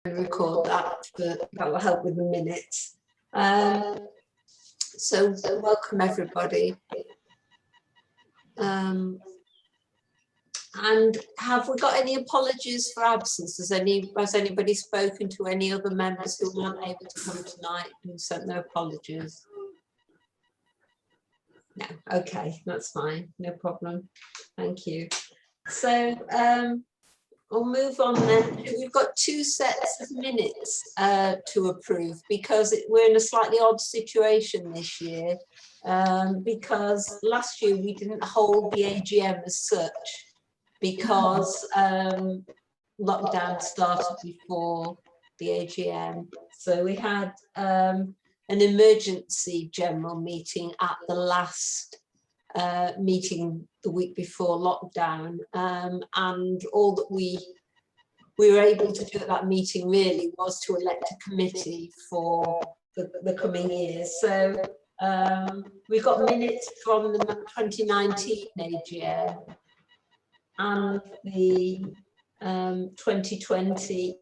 record that, but that will help with the minutes. So welcome everybody. And have we got any apologies for absence? Has anybody spoken to any other members who weren't able to come tonight and sent their apologies? No, okay, that's fine, no problem. Thank you. So we'll move on then. We've got two sets of minutes to approve because we're in a slightly odd situation this year because last year we didn't hold the AGM as such because lockdown started before the AGM. So we had an emergency general meeting at the last meeting the week before lockdown, and all that we were able to do at that meeting really was to elect a committee for the coming years. So we've got minutes from the 2019 AGM and the 2020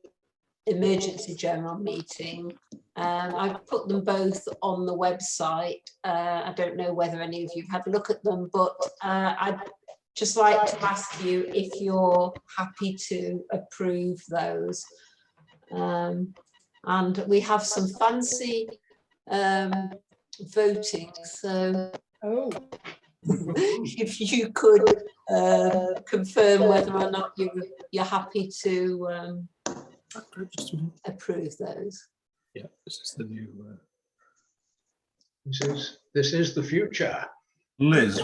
emergency general meeting. I've put them both on the website. I don't know whether any of you have had a look at them, but I'd just like to ask you if you're happy to approve those. And we have some fancy voting, so if you could confirm whether or not you're happy to approve those. Yeah, this is the new. This is the future. Liz,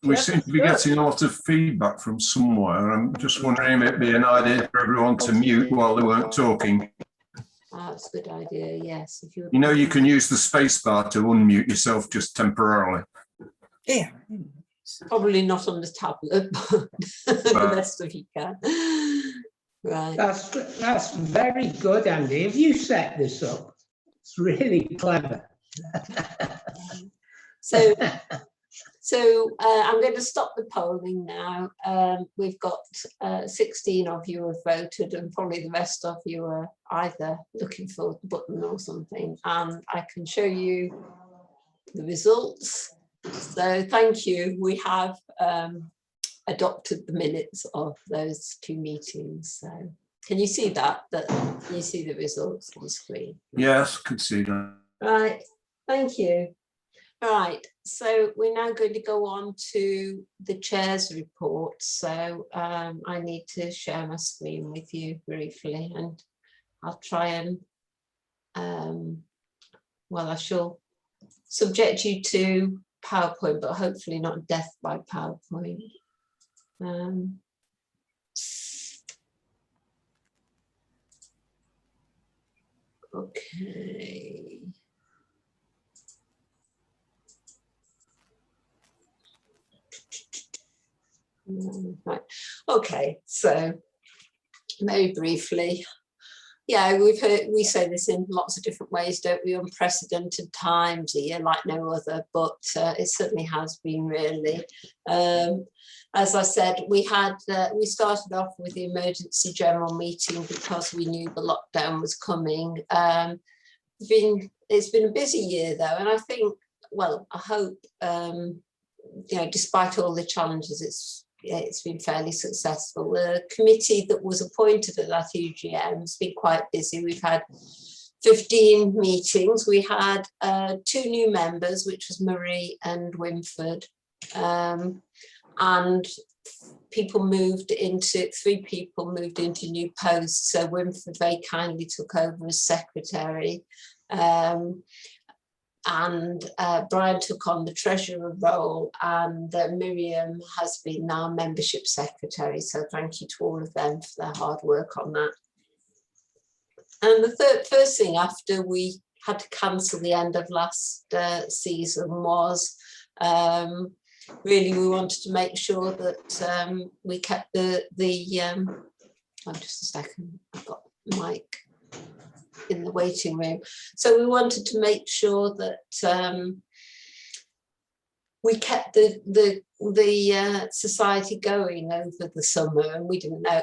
we seem to be getting a lot of feedback from somewhere. I'm just wondering if it'd be an idea for everyone to mute while they weren't talking. That's a good idea, yes. If you know, you can use the space bar to unmute yourself just temporarily. Yeah. Probably not on the tablet, but the rest of you can. Right. That's very good, Andy. Have you set this up? It's really clever. So I'm going to stop the polling now. We've got 16 of you have voted, and probably the rest of you are either looking for the button or something. And I can show you the results. So thank you. We have adopted the minutes of those two meetings. So can you see that? Can you see the results on the screen? Yes, I can see that. Right, thank you. All right, so we're now going to go on to the chair's report. So I need to share my screen with you briefly, and I'll try and well, I shall subject you to PowerPoint, but hopefully not death by PowerPoint. Okay. Right. Okay, so very briefly, yeah, we say this in lots of different ways, don't we? Unprecedented times, a year like no other, but it certainly has been really. As I said, we started off with the emergency general meeting because we knew the lockdown was coming. It's been a busy year though, and I think, well, I hope, you know, despite all the challenges, it's been fairly successful. The committee that was appointed at that AGM has been quite busy. We've had 15 meetings. We had 2 new members, which was Marie and Wimford, and 3 people moved into new posts. So Wimford very kindly took over as secretary. And Brian took on the treasurer role, and Miriam has been our membership secretary. So thank you to all of them for their hard work on that. And the first thing after we had to cancel the end of last season was really we wanted to make sure that we kept the oh, just a second, I've got Mike in the waiting room. So we wanted to make sure that we kept the society going over the summer, and we didn't know,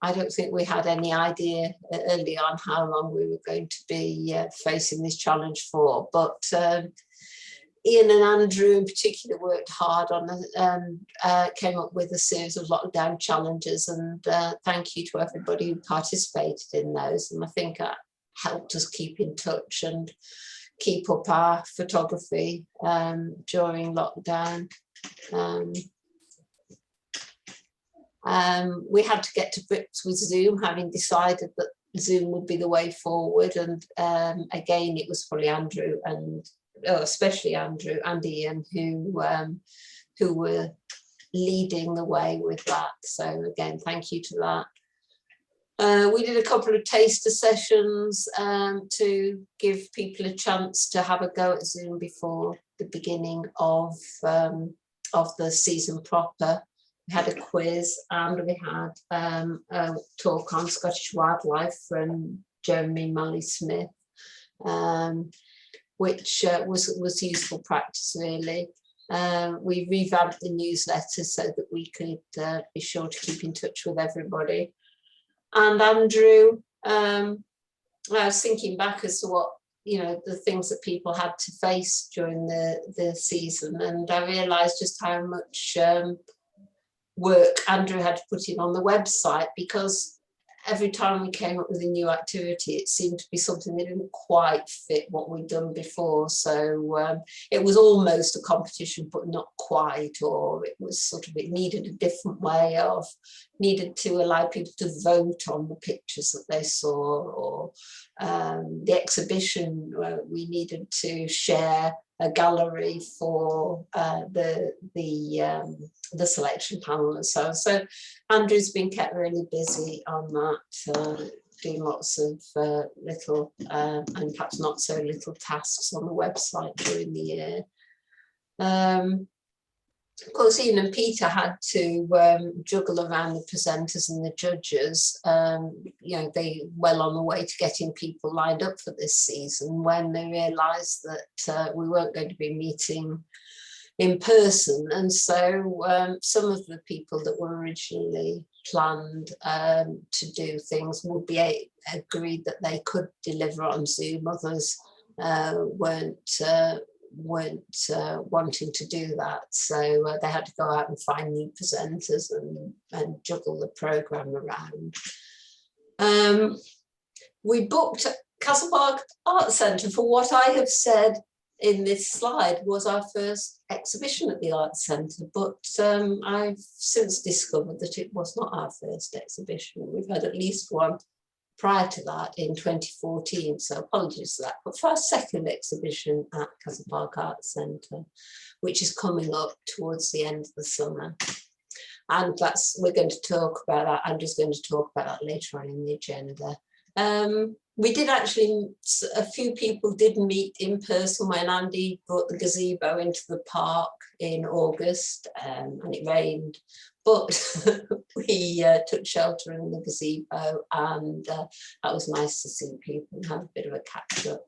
I don't think we had any idea early on how long we were going to be facing this challenge for, but Ian and Andrew in particular worked hard on it and came up with a series of lockdown challenges, and thank you to everybody who participated in those, and I think that helped us keep in touch and keep up our photography during lockdown. We had to get to grips with Zoom, having decided that Zoom would be the way forward, and again it was probably Andrew and especially Andrew and Ian who were leading the way with that. So again, thank you to that. We did a couple of taster sessions to give people a chance to have a go at Zoom before the beginning of the season proper. We had a quiz and we had a talk on Scottish wildlife from Jeremy Malley-Smith, which was useful practice really. We revamped the newsletter so that we could be sure to keep in touch with everybody. And Andrew, I was thinking back as to what, the things that people had to face during the season, and I realised just how much work Andrew had to put in on the website, because every time we came up with a new activity, it seemed to be something that didn't quite fit what we'd done before. So it was almost a competition, but not quite, or it was sort of, it needed a different way of, needed to allow people to vote on the pictures that they saw, or the exhibition, we needed to share a gallery for the selection panel and so on. So Andrew's been kept really busy on that, doing lots of little and perhaps not so little tasks on the website during the year. Of course, Ian and Peter had to juggle around the presenters and the judges. They well on the way to getting people lined up for this season when they realised that we weren't going to be meeting in person. And so some of the people that were originally planned to do things would be agreed that they could deliver on Zoom. Others weren't wanting to do that, so they had to go out and find new presenters and juggle the programme around. We booked Castlebar Art Centre for what I have said in this slide was our first exhibition at the Art Centre, but I've since discovered that it was not our first exhibition. We've had at least one prior to that in 2014, so apologies for that. But for our second exhibition at Castlebar Art Centre, which is coming up towards the end of the summer. And we're going to talk about that. I'm just going to talk about that later on in the agenda. We did actually, a few people did meet in person when Andy brought the gazebo into the park in August, and it rained, but we took shelter in the gazebo, and that was nice to see people and have a bit of a catch up.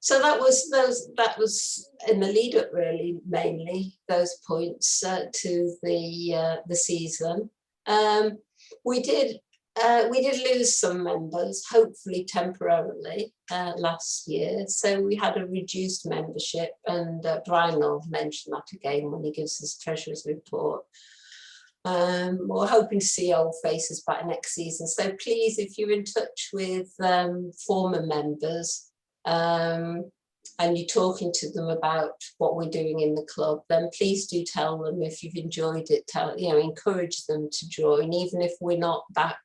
So that was in the lead up really, mainly those points to the season. We did lose some members, hopefully temporarily, last year. So we had a reduced membership, and Brian will mention that again when he gives his Treasurer's report. We're hoping to see old faces back next season. So please, if you're in touch with former members, and you're talking to them about what we're doing in the club, then please do tell them if you've enjoyed it, encourage them to join, even if we're not back,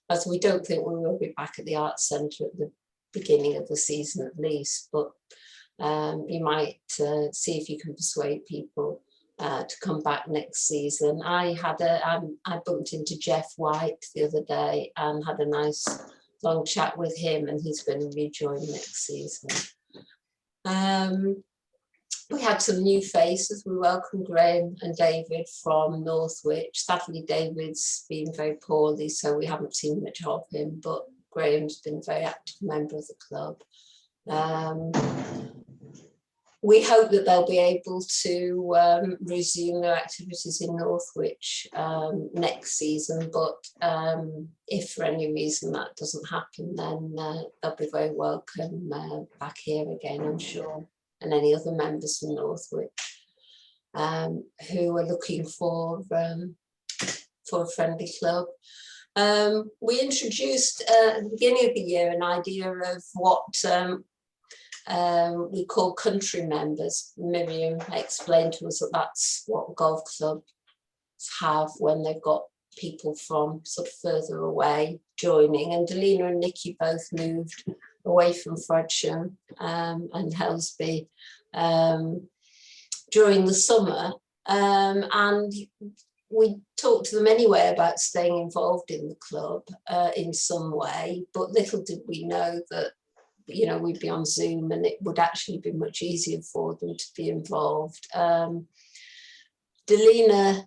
as we don't think we will be back at the Arts Centre at the beginning of the season at least, but you might see if you can persuade people to come back next season. I bumped into Jeff White the other day and had a nice long chat with him, and he's going to rejoin next season. We had some new faces. We welcomed Graham and David from Northwich. Sadly, David's been very poorly, so we haven't seen much of him, but Graham's been a very active member of the club. we hope that they'll be able to resume their activities in Northwich next season, but if for any reason that doesn't happen, then they'll be very welcome back here again, I'm sure, and any other members from Northwich who are looking for a friendly club. We introduced at the beginning of the year an idea of what we call country members. Miriam explained to us that that's what golf clubs have when they've got people from sort of further away joining. And Delina and Nikki both moved away from Frodsham and Helsby during the summer. And we talked to them anyway about staying involved in the club in some way, but little did we know that, you know, we'd be on Zoom and it would actually be much easier for them to be involved. Delina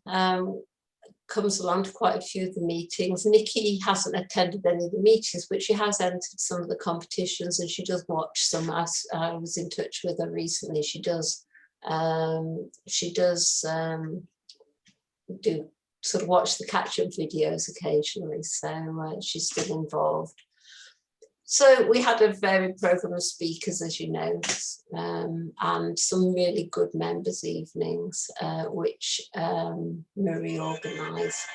comes along to quite a few of the meetings. Nikki hasn't attended any of the meetings, but she has entered some of the competitions and she does watch some. I was in touch with her recently. She does do sort of watch the catch-up videos occasionally, so she's still involved. So we had a varied programme of speakers, as you know, and some really good members' evenings, which Marie organised.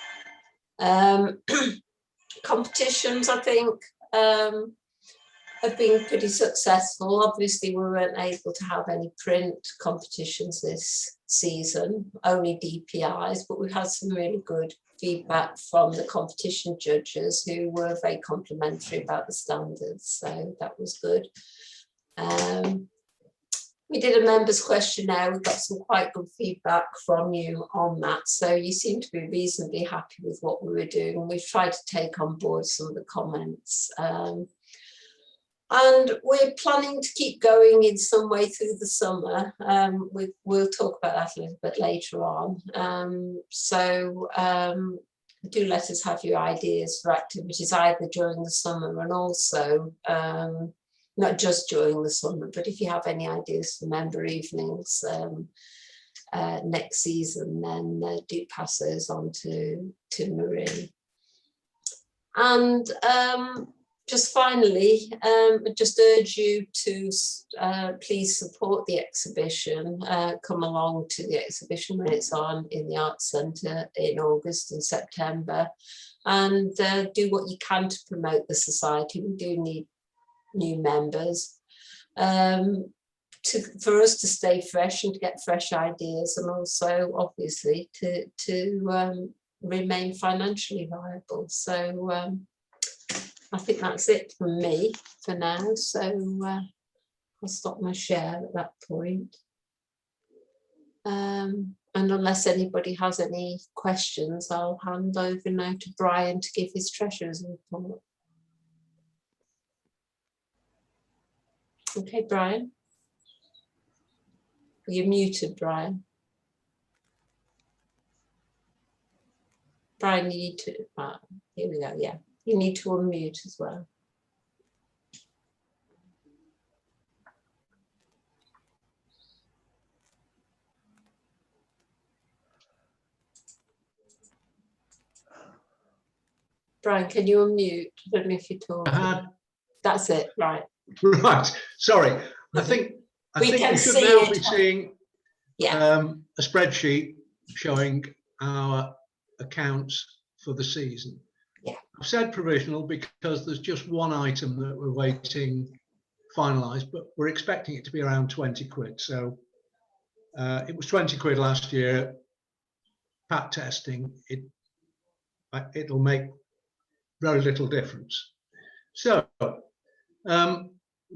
Competitions, I think, have been pretty successful. Obviously, we weren't able to have any print competitions this season, only DPIs, but we've had some really good feedback from the competition judges who were very complimentary about the standards, so that was good. We did a members questionnaire. We got some quite good feedback from you on that, so you seem to be reasonably happy with what we were doing, and we've tried to take on board some of the comments. And we're planning to keep going in some way through the summer. We'll talk about that a little bit later on. Do let us have your ideas for activities either during the summer and also not just during the summer, but if you have any ideas for member evenings next season, then do pass those on to Marie. And just finally, just urge you to please support the exhibition. Come along to the exhibition when it's on in the Arts Centre in August and September, and do what you can to promote the society. We do need new members for us to stay fresh and to get fresh ideas, and also obviously to remain financially viable. So I think that's it from me for now. So I'll stop my share at that point. And unless anybody has any questions, I'll hand over now to Brian to give his treasurer's report. Okay, Brian. You're muted, Brian. Brian, you need to, here we go, yeah. You need to unmute as well. Brian, can you unmute? I don't know if you're talking. That's it, right. Right, sorry. I think you should now be seeing a spreadsheet showing our accounts for the season. Yeah. I've said provisional because there's just one item that we're waiting finalised, but we're expecting it to be around 20 quid. So it was 20 quid last year. Pat testing, it'll make very little difference. So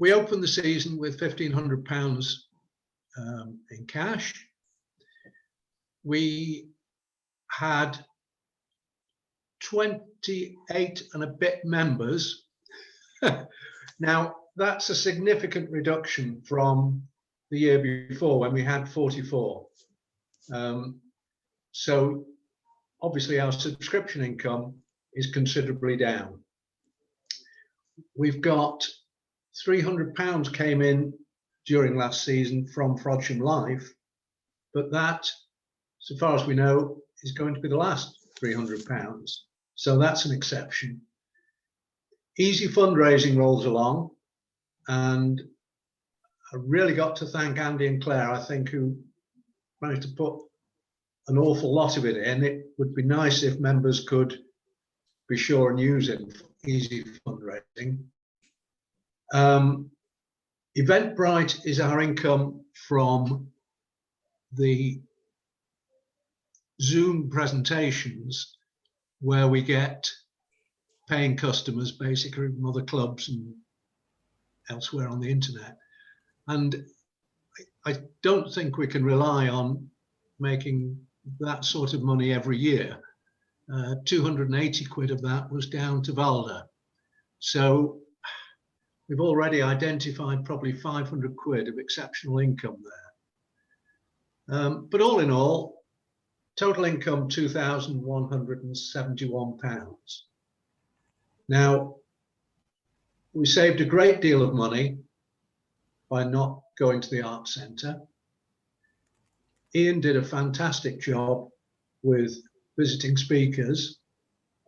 we opened the season with £1,500 in cash. We had 28 and a bit members. Now that's a significant reduction from the year before when we had 44. So obviously our subscription income is considerably down. We've got £300 came in during last season from Frodsham Life, but that, so far as we know, is going to be the last £300. So that's an exception. Easy fundraising rolls along, and I really got to thank Andy and Claire, I think, who managed to put an awful lot of it in. It would be nice if members could be sure and use it for easy fundraising. Eventbrite is our income from the Zoom presentations, where we get paying customers basically from other clubs and elsewhere on the internet. And I don't think we can rely on making that sort of money every year. 280 quid of that was down to Valda. So we've already identified probably 500 quid of exceptional income there. But all in all, total income £2,171. Now, we saved a great deal of money by not going to the Arts Centre. Ian did a fantastic job with visiting speakers.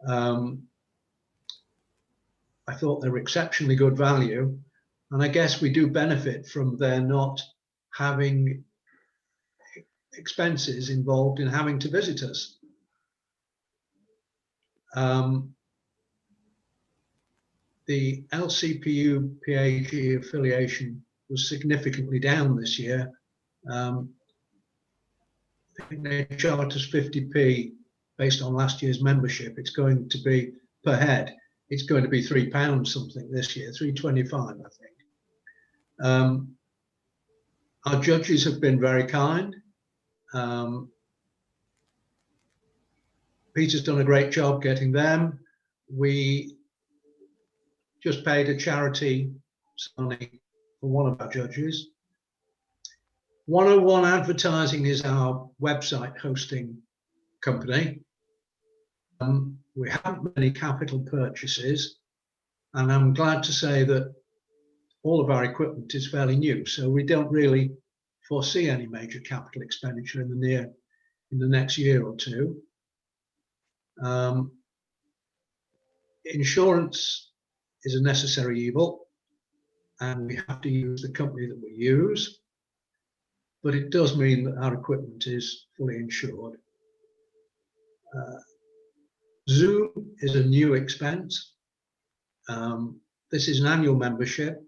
I thought they were exceptionally good value, and I guess we do benefit from their not having expenses involved in having to visit us. The LCPU PAG affiliation was significantly down this year. I think they charged us 50p based on last year's membership. It's going to be per head. It's going to be £3 something this year, £3.25, I think. Our judges have been very kind. Peter's done a great job getting them. We just paid a charity money for one of our judges. 101 Advertising is our website hosting company. We haven't made any capital purchases, and I'm glad to say that all of our equipment is fairly new, so we don't really foresee any major capital expenditure in the next year or two. Insurance is a necessary evil, and we have to use the company that we use, but it does mean that our equipment is fully insured. Zoom is a new expense. This is an annual membership,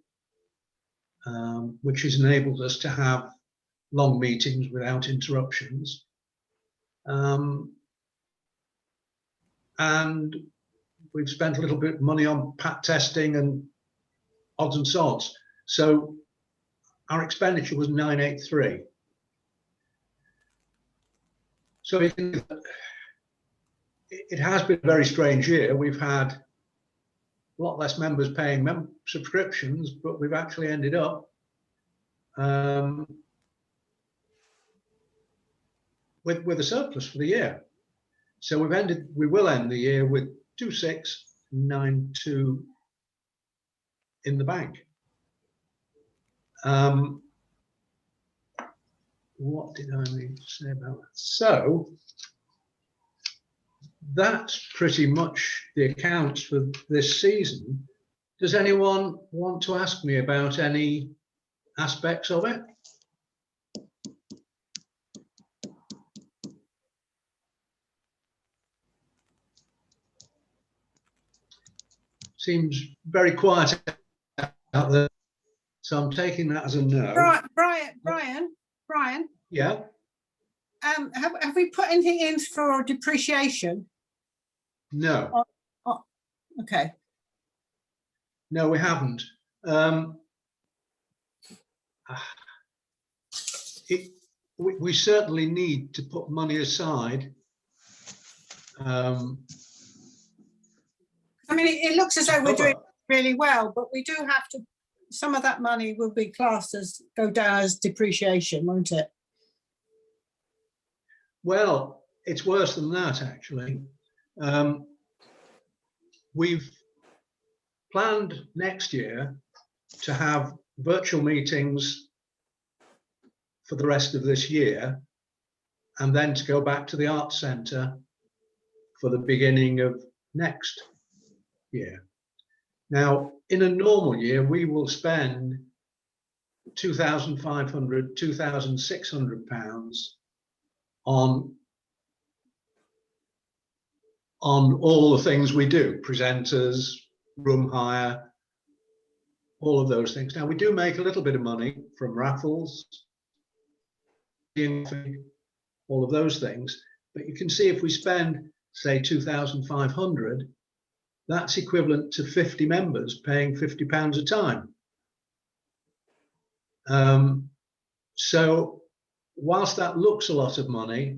which has enabled us to have long meetings without interruptions. And we've spent a little bit of money on pat testing and odds and sods. So our expenditure was 983. So it has been a very strange year. We've had a lot less members paying subscriptions, but we've actually ended up with a surplus for the year. So we will end the year with 2692 in the bank. What did I mean to say about that? So that's pretty much the accounts for this season. Does anyone want to ask me about any aspects of it? Seems very quiet out there, so I'm taking that as a no. Brian. Yeah. Have we put anything in for depreciation? No. Okay. No, we haven't. We certainly need to put money aside. I mean, it looks as though we're doing really well, but we do have to, some of that money will be classed as, go down as depreciation, won't it? Well, it's worse than that, actually. We've planned next year to have virtual meetings for the rest of this year, and then to go back to the Arts Centre for the beginning of next year. Now, in a normal year, we will spend £2,500, £2,600 on all the things we do, presenters, room hire, all of those things. Now, we do make a little bit of money from raffles, all of those things, but you can see if we spend, say, 2,500, that's equivalent to 50 members paying £50 a time. So whilst that looks a lot of money,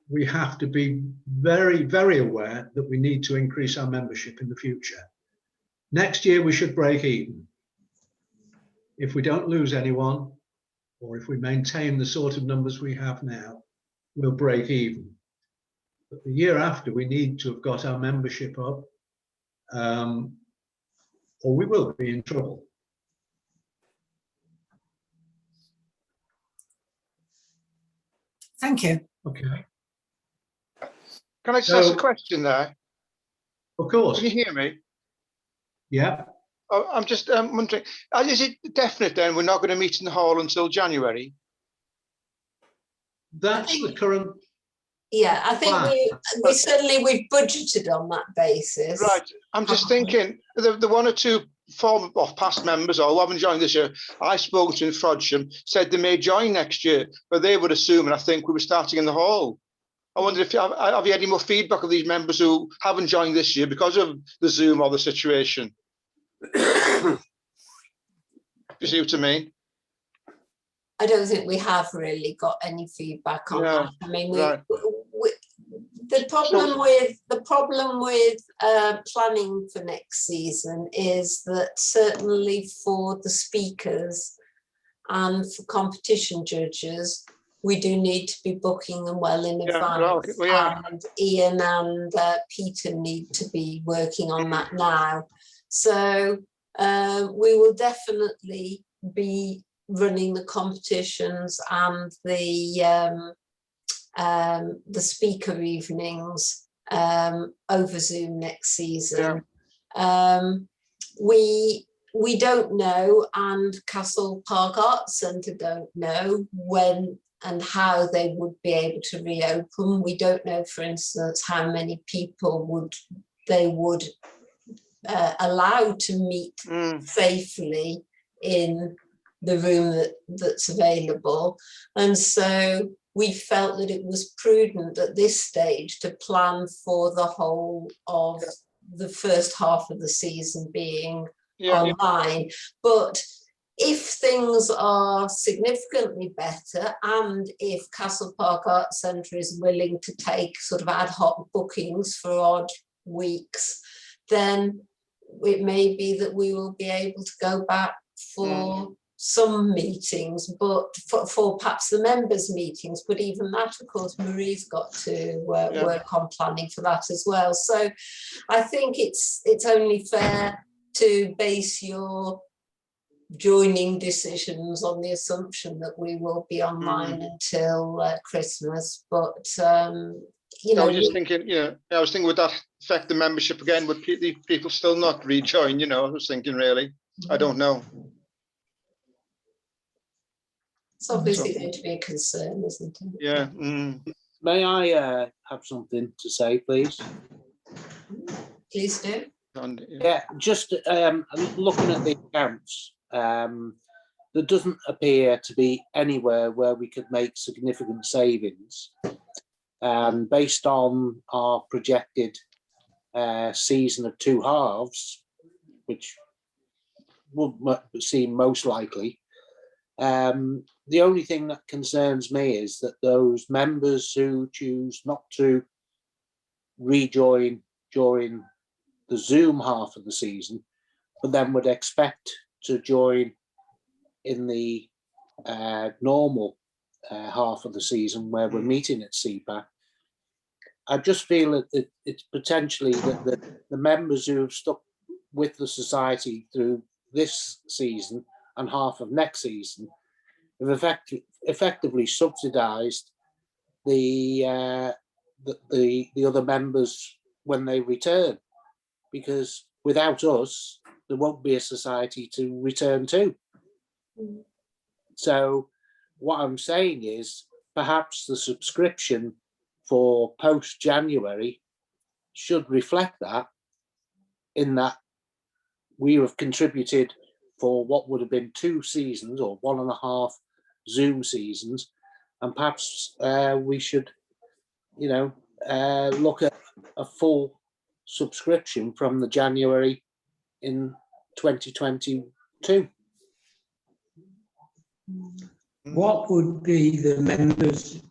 we have to be very, very aware that we need to increase our membership in the future. Next year, we should break even. If we don't lose anyone, or if we maintain the sort of numbers we have now, we'll break even. But the year after, we need to have got our membership up, or we will be in trouble. Thank you. Okay. Can I just ask So- a question there? Of course. Can you hear me? Yeah. Oh, I'm just wondering, is it definite then we're not going to meet in the hall until January? That's the current. Yeah, I think Wow. we certainly we've budgeted on that basis. Right. I'm just thinking the one or two former or past members or who haven't joined this year, I spoke to in Frodsham, said they may join next year, but they would assume, and I think we were starting in the hall. I wonder if have you had any more feedback of these members who haven't joined this year because of the Zoom or the situation? You see what I mean? I don't think we have really got any feedback on Yeah, that. I mean, right. the problem with planning for next season is that certainly for the speakers and for competition judges, we do need to be booking them well in advance. Well, yeah. And Ian and Peter need to be working on that now. So we will definitely be running the competitions and the speaker evenings over Zoom next season. We don't know, and Castle Park Arts Centre don't know when and how they would be able to reopen. We don't know, for instance, how many people they would allow to meet safely in the room that's available. And so we felt that it was prudent at this stage to plan for the whole of the first half of the season being online. But if things are significantly better, and if Castle Park Arts Centre is willing to take sort of ad hoc bookings for odd weeks, then it may be that we will be able to go back for some meetings, but for perhaps the members' meetings. But even that, of course, Marie's got to work on planning for that as well. So I think it's only fair to base your joining decisions on the assumption that we will be online until Christmas. But you know, I was just thinking, I was thinking, would that affect the membership again? Would people still not rejoin? I was thinking, really, I don't know. It's obviously going to be a concern, isn't it? Yeah. May I have something to say, please? Please do. Yeah, just looking at the accounts, there doesn't appear to be anywhere where we could make significant savings. Based on our projected season of 2 halves, which would seem most likely, the only thing that concerns me is that those members who choose not to rejoin during the Zoom half of the season, but then would expect to join in the normal half of the season where we're meeting at CPAC. I just feel that it's potentially that the members who have stuck with the society through this season and half of next season, have effectively subsidised the other members when they return, because without us, there won't be a society to return to. So what I'm saying is perhaps the subscription for post-January should reflect that, in that we have contributed for what would have been 2 seasons or 1.5 Zoom seasons, and perhaps we should, look at a full subscription from the January in 2022. What would be the members'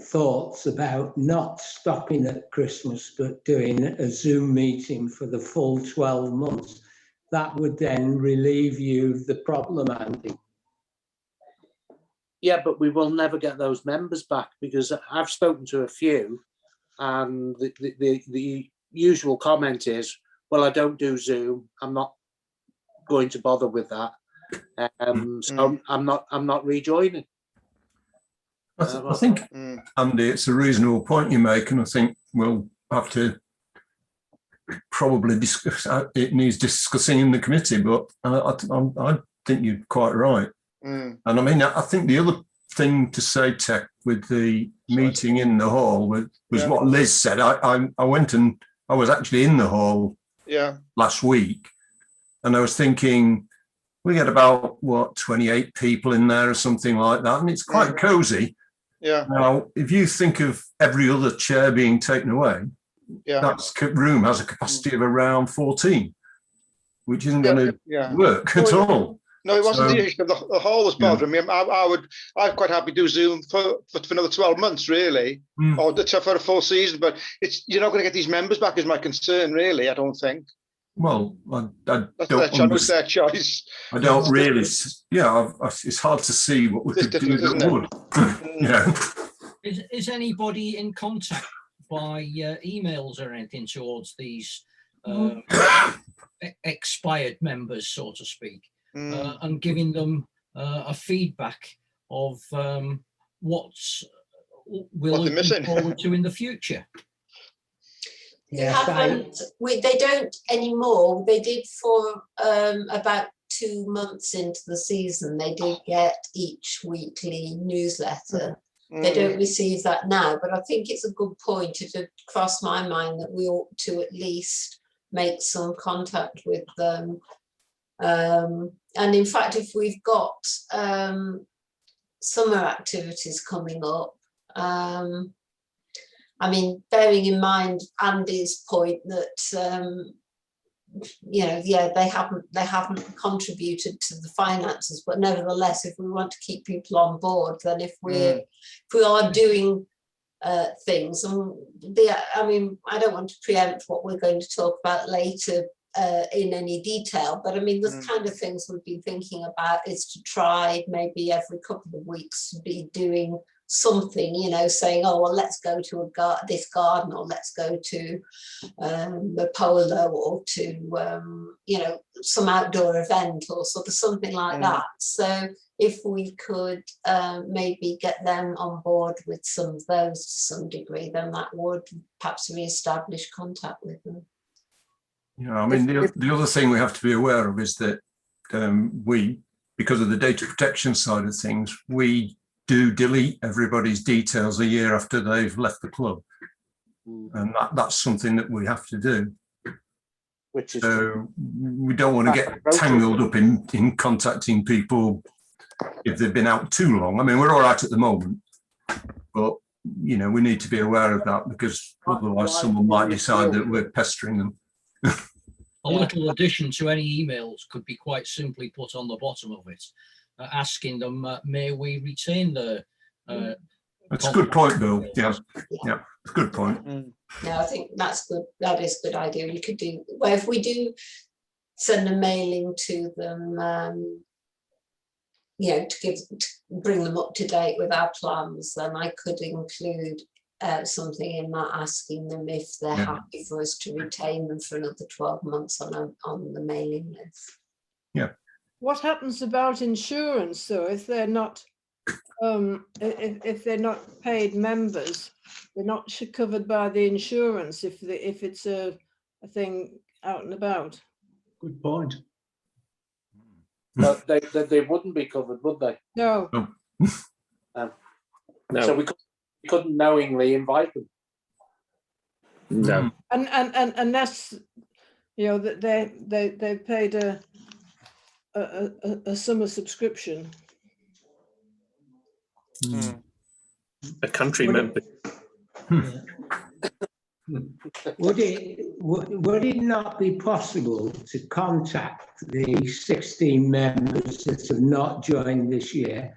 thoughts about not stopping at Christmas but doing a Zoom meeting for the full 12 months? That would then relieve you of the problem, Andy. Yeah, but we will never get those members back, because I've spoken to a few, and the usual comment is, well, I don't do Zoom. I'm not going to bother with that. So I'm not rejoining. I think, Andy, it's a reasonable point you make, and I think we'll have to probably discuss. It needs discussing in the committee, but I think you're quite right. And I mean, I think the other thing to say, Tech, with the meeting in the hall was what Liz said. I went and I was actually in the hall last week, and I was thinking, we get about 28 people in there or something like that, and it's quite cosy. Yeah. Now, if you think of every other chair being taken away, that room has a capacity of around 14, which isn't going to work at all. No, it wasn't the issue. The hall was bothering me. I'm quite happy to do Zoom for another 12 months, really, or for a full season. But you're not going to get these members back, is my concern, really. I don't think. Well, That's their choice. I don't really. Yeah, it's hard to see what we could do that would. Yeah. Is anybody in contact by emails or anything towards these expired members, so to speak, and giving them a feedback of what we'll look forward to in the future? They don't anymore. They did for about 2 months into the season. They did get each weekly newsletter. They don't receive that now, but I think it's a good point. It had crossed my mind that we ought to at least make some contact with them. And in fact, if we've got summer activities coming up, I mean, bearing in mind Andy's point that they haven't contributed to the finances, but nevertheless, if we want to keep people on board, then if we are doing things, I mean, I don't want to preempt what we're going to talk about later in any detail, but I mean, the kind of things we've been thinking about is to try maybe every couple of weeks to be doing something, saying, oh, well, let's go to this garden, or let's go to the polo, or to some outdoor event, or sort of something like that. So if we could maybe get them on board with some of those to some degree, then that would perhaps re-establish contact with them. I mean, the other thing we have to be aware of is that because of the data protection side of things, we do delete everybody's details a year after they've left the club, and that's something that we have to do. So we don't want to get tangled up in contacting people if they've been out too long. I mean, we're all right at the moment, but we need to be aware of that, because otherwise someone might decide that we're pestering them. A little addition to any emails could be quite simply put on the bottom of it, asking them, may we retain the... That's a good point, Bill. Yeah, it's a good point. No, I think that's good. That is a good idea. We could do, well, if we do send a mailing to them, to bring them up to date with our plans, then I could include something in that, asking them if they're happy for us to retain them for another 12 months on the mailing list. What happens about insurance though, if they're not, if they're not paid members, they're not covered by the insurance if it's a thing out and about? Good point. But they wouldn't be covered, would they? No. No. So we couldn't knowingly invite them. No. And unless, you know, that they paid a summer subscription. A country member. Would it not be possible to contact the 16 members that have not joined this year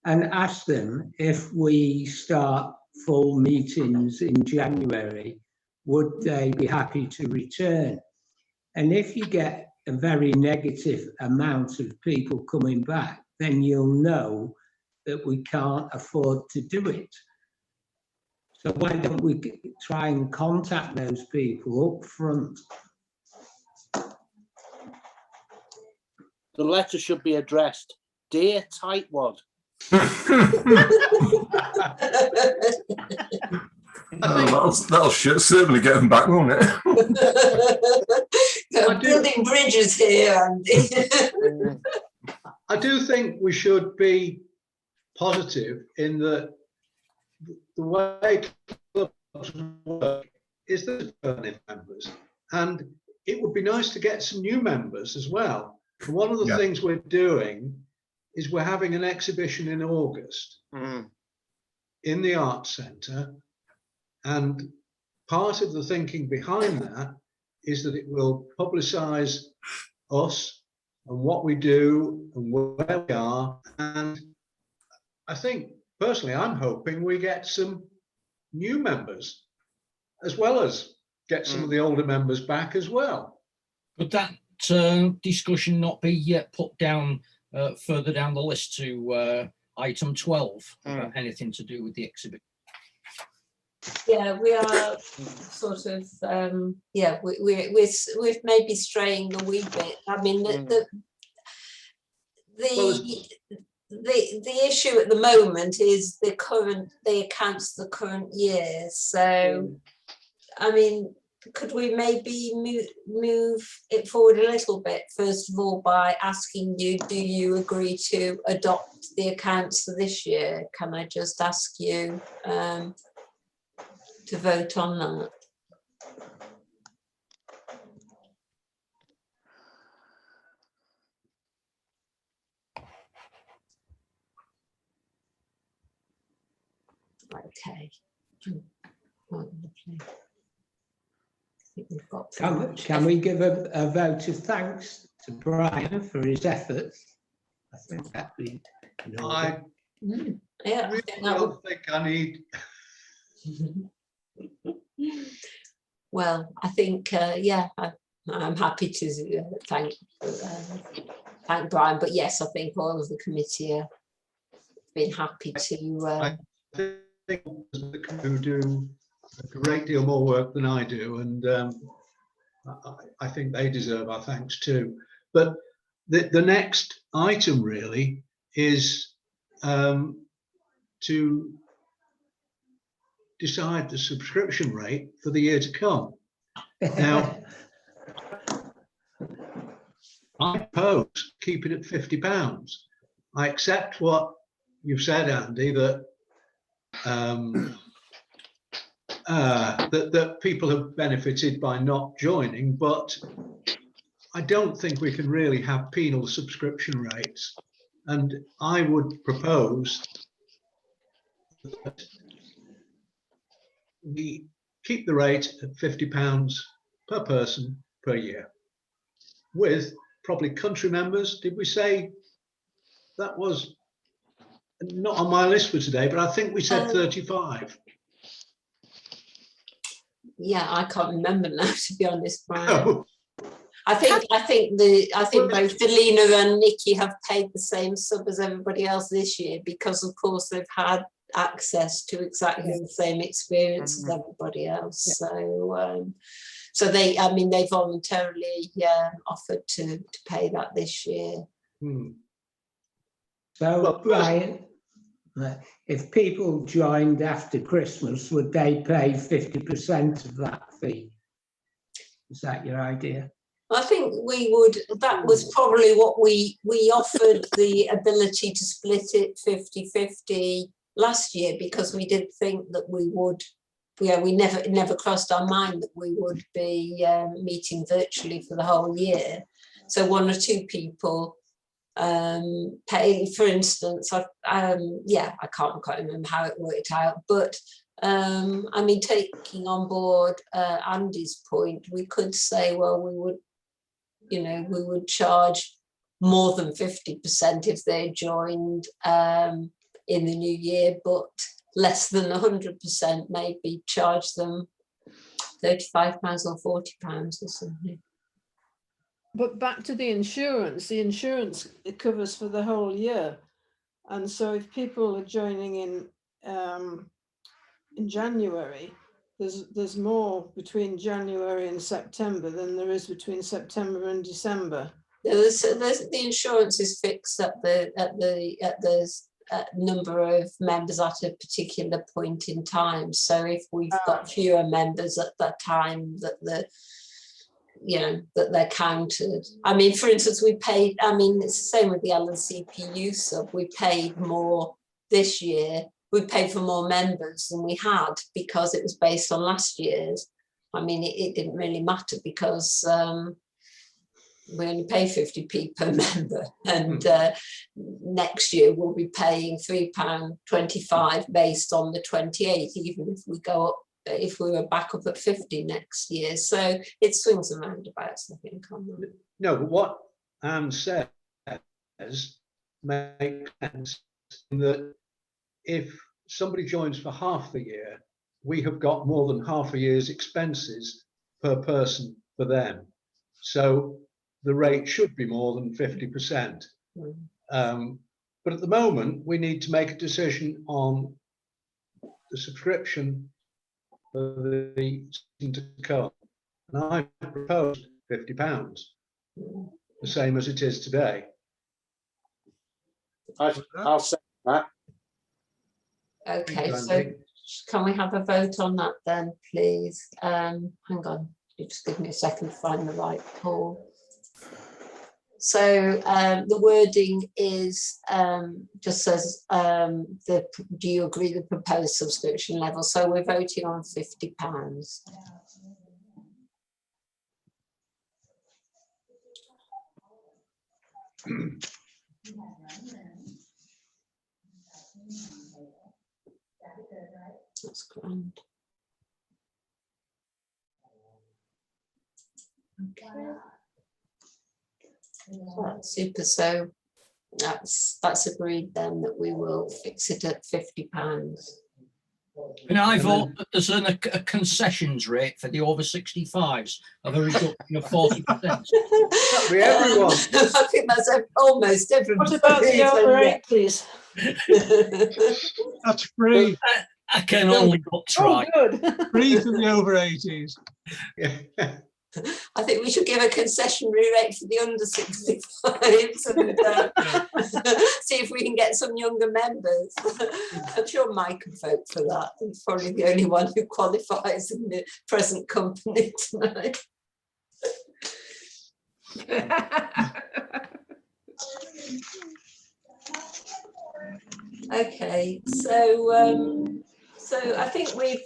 and ask them, if we start full meetings in January, would they be happy to return? And if you get a very negative amount of people coming back, then you'll know that we can't afford to do it. So why don't we try and contact those people up front? The letter should be addressed, Dear Tightwad. That'll certainly get them back, won't it? Building bridges here, Andy. I do think we should be positive in that the way clubs work is the turning members, and it would be nice to get some new members as well. And one of the things we're doing is we're having an exhibition in August in the Arts Centre, and part of the thinking behind that is that it will publicise us and what we do and where we are. And I think personally, I'm hoping we get some new members as well as get some of the older members back as well. Could that discussion not be yet put down further down the list to item 12, about anything to do with the exhibit? Yeah, we are sort of, yeah, we're maybe straying a wee bit. I mean, the issue at the moment is the accounts the current year. So, I mean, could we maybe move it forward a little bit, first of all, by asking you, do you agree to adopt the accounts for this year? Can I just ask you to vote on that? Okay. Oh, lovely. I think we've got. Can we give a vote of thanks to Brian for his efforts? I think that'd be. I Yeah, don't think I need. Well, I think yeah, I'm happy to thank Brian, but yes, I think all of the committee have been happy to. I think who do a great deal more work than I do, and I think they deserve our thanks too. But the next item really is to decide the subscription rate for the year to come. Now, I propose keep it at £50. I accept what you've said, Andy, that that people have benefited by not joining, but I don't think we can really have penal subscription rates. And I would propose that we keep the rate at £50 per person per year, with probably country members. Did we say that was not on my list for today, but I think we said 35. Yeah, I can't remember now, to be honest, Brian. Oh. I think both Delina and Nikki have paid the same sub as everybody else this year, because of course they've had access to exactly the same experience as everybody else. So they, I mean, they voluntarily offered to pay that this year. So, Well, Brian, if people joined after Christmas, would they pay 50% of that fee? Is that your idea? I think we would, that was probably what we offered, the ability to split it 50-50 last year, because we did think that we would, we never crossed our mind that we would be meeting virtually for the whole year. So one or two people pay, for instance, I can't quite remember how it worked out, but I mean, taking on board Andy's point, we could say, well, we would, you know, we would charge more than 50% if they joined in the new year, but less than 100%, maybe charge them £35 or £40 or something. But back to the insurance it covers for the whole year. And so if people are joining in January, there's more between January and September than there is between September and December. The insurance is fixed at the number of members at a particular point in time. So if we've got fewer members at that time, that they're counted. I mean, for instance, we paid, I mean, it's the same with the LNCPU sub. We paid more this year. We paid for more members than we had because it was based on last year's. I mean, it didn't really matter because we only pay 50p per member, and next year we'll be paying £3.25 based on the 28, even if we go up, if we were back up at 50 next year. So it swings and roundabouts, I think. No, but what Anne says makes sense in that if somebody joins for half the year, we have got more than half a year's expenses per person for them. So the rate should be more than 50%. But at the moment, we need to make a decision on the subscription for the season to come. And I proposed £50, the same as it is today. I'll say that. Okay, so can we have a vote on that then, please? Hang on, you just give me a second to find the right poll. So the wording is just says, do you agree with the proposed subscription level? So we're voting on £50. That's grand. Okay. That's super. So that's agreed then, that we will fix it at £50. And I vote that there's a concessions rate for the over 65s of a reduction of 40%. That'll be everyone. I think that's almost everybody. What about the over 80s? That's free. I can only but try. Oh, good. Free for the over 80s. I think we should give a concessionary rate for the under 65s and see if we can get some younger members. I'm sure Mike can vote for that. He's probably the only one who qualifies in the present company tonight. Okay, so I think we've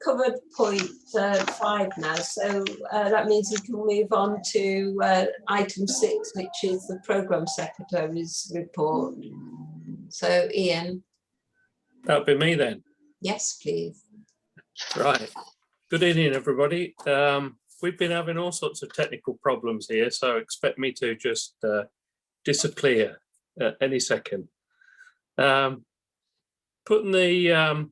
covered point 5 now. So that means we can move on to item 6, which is the Programme Secretary's report. So Ian. That'll be me then. Yes, please. Right. Good evening, everybody. We've been having all sorts of technical problems here, so expect me to just disappear at any second. Putting the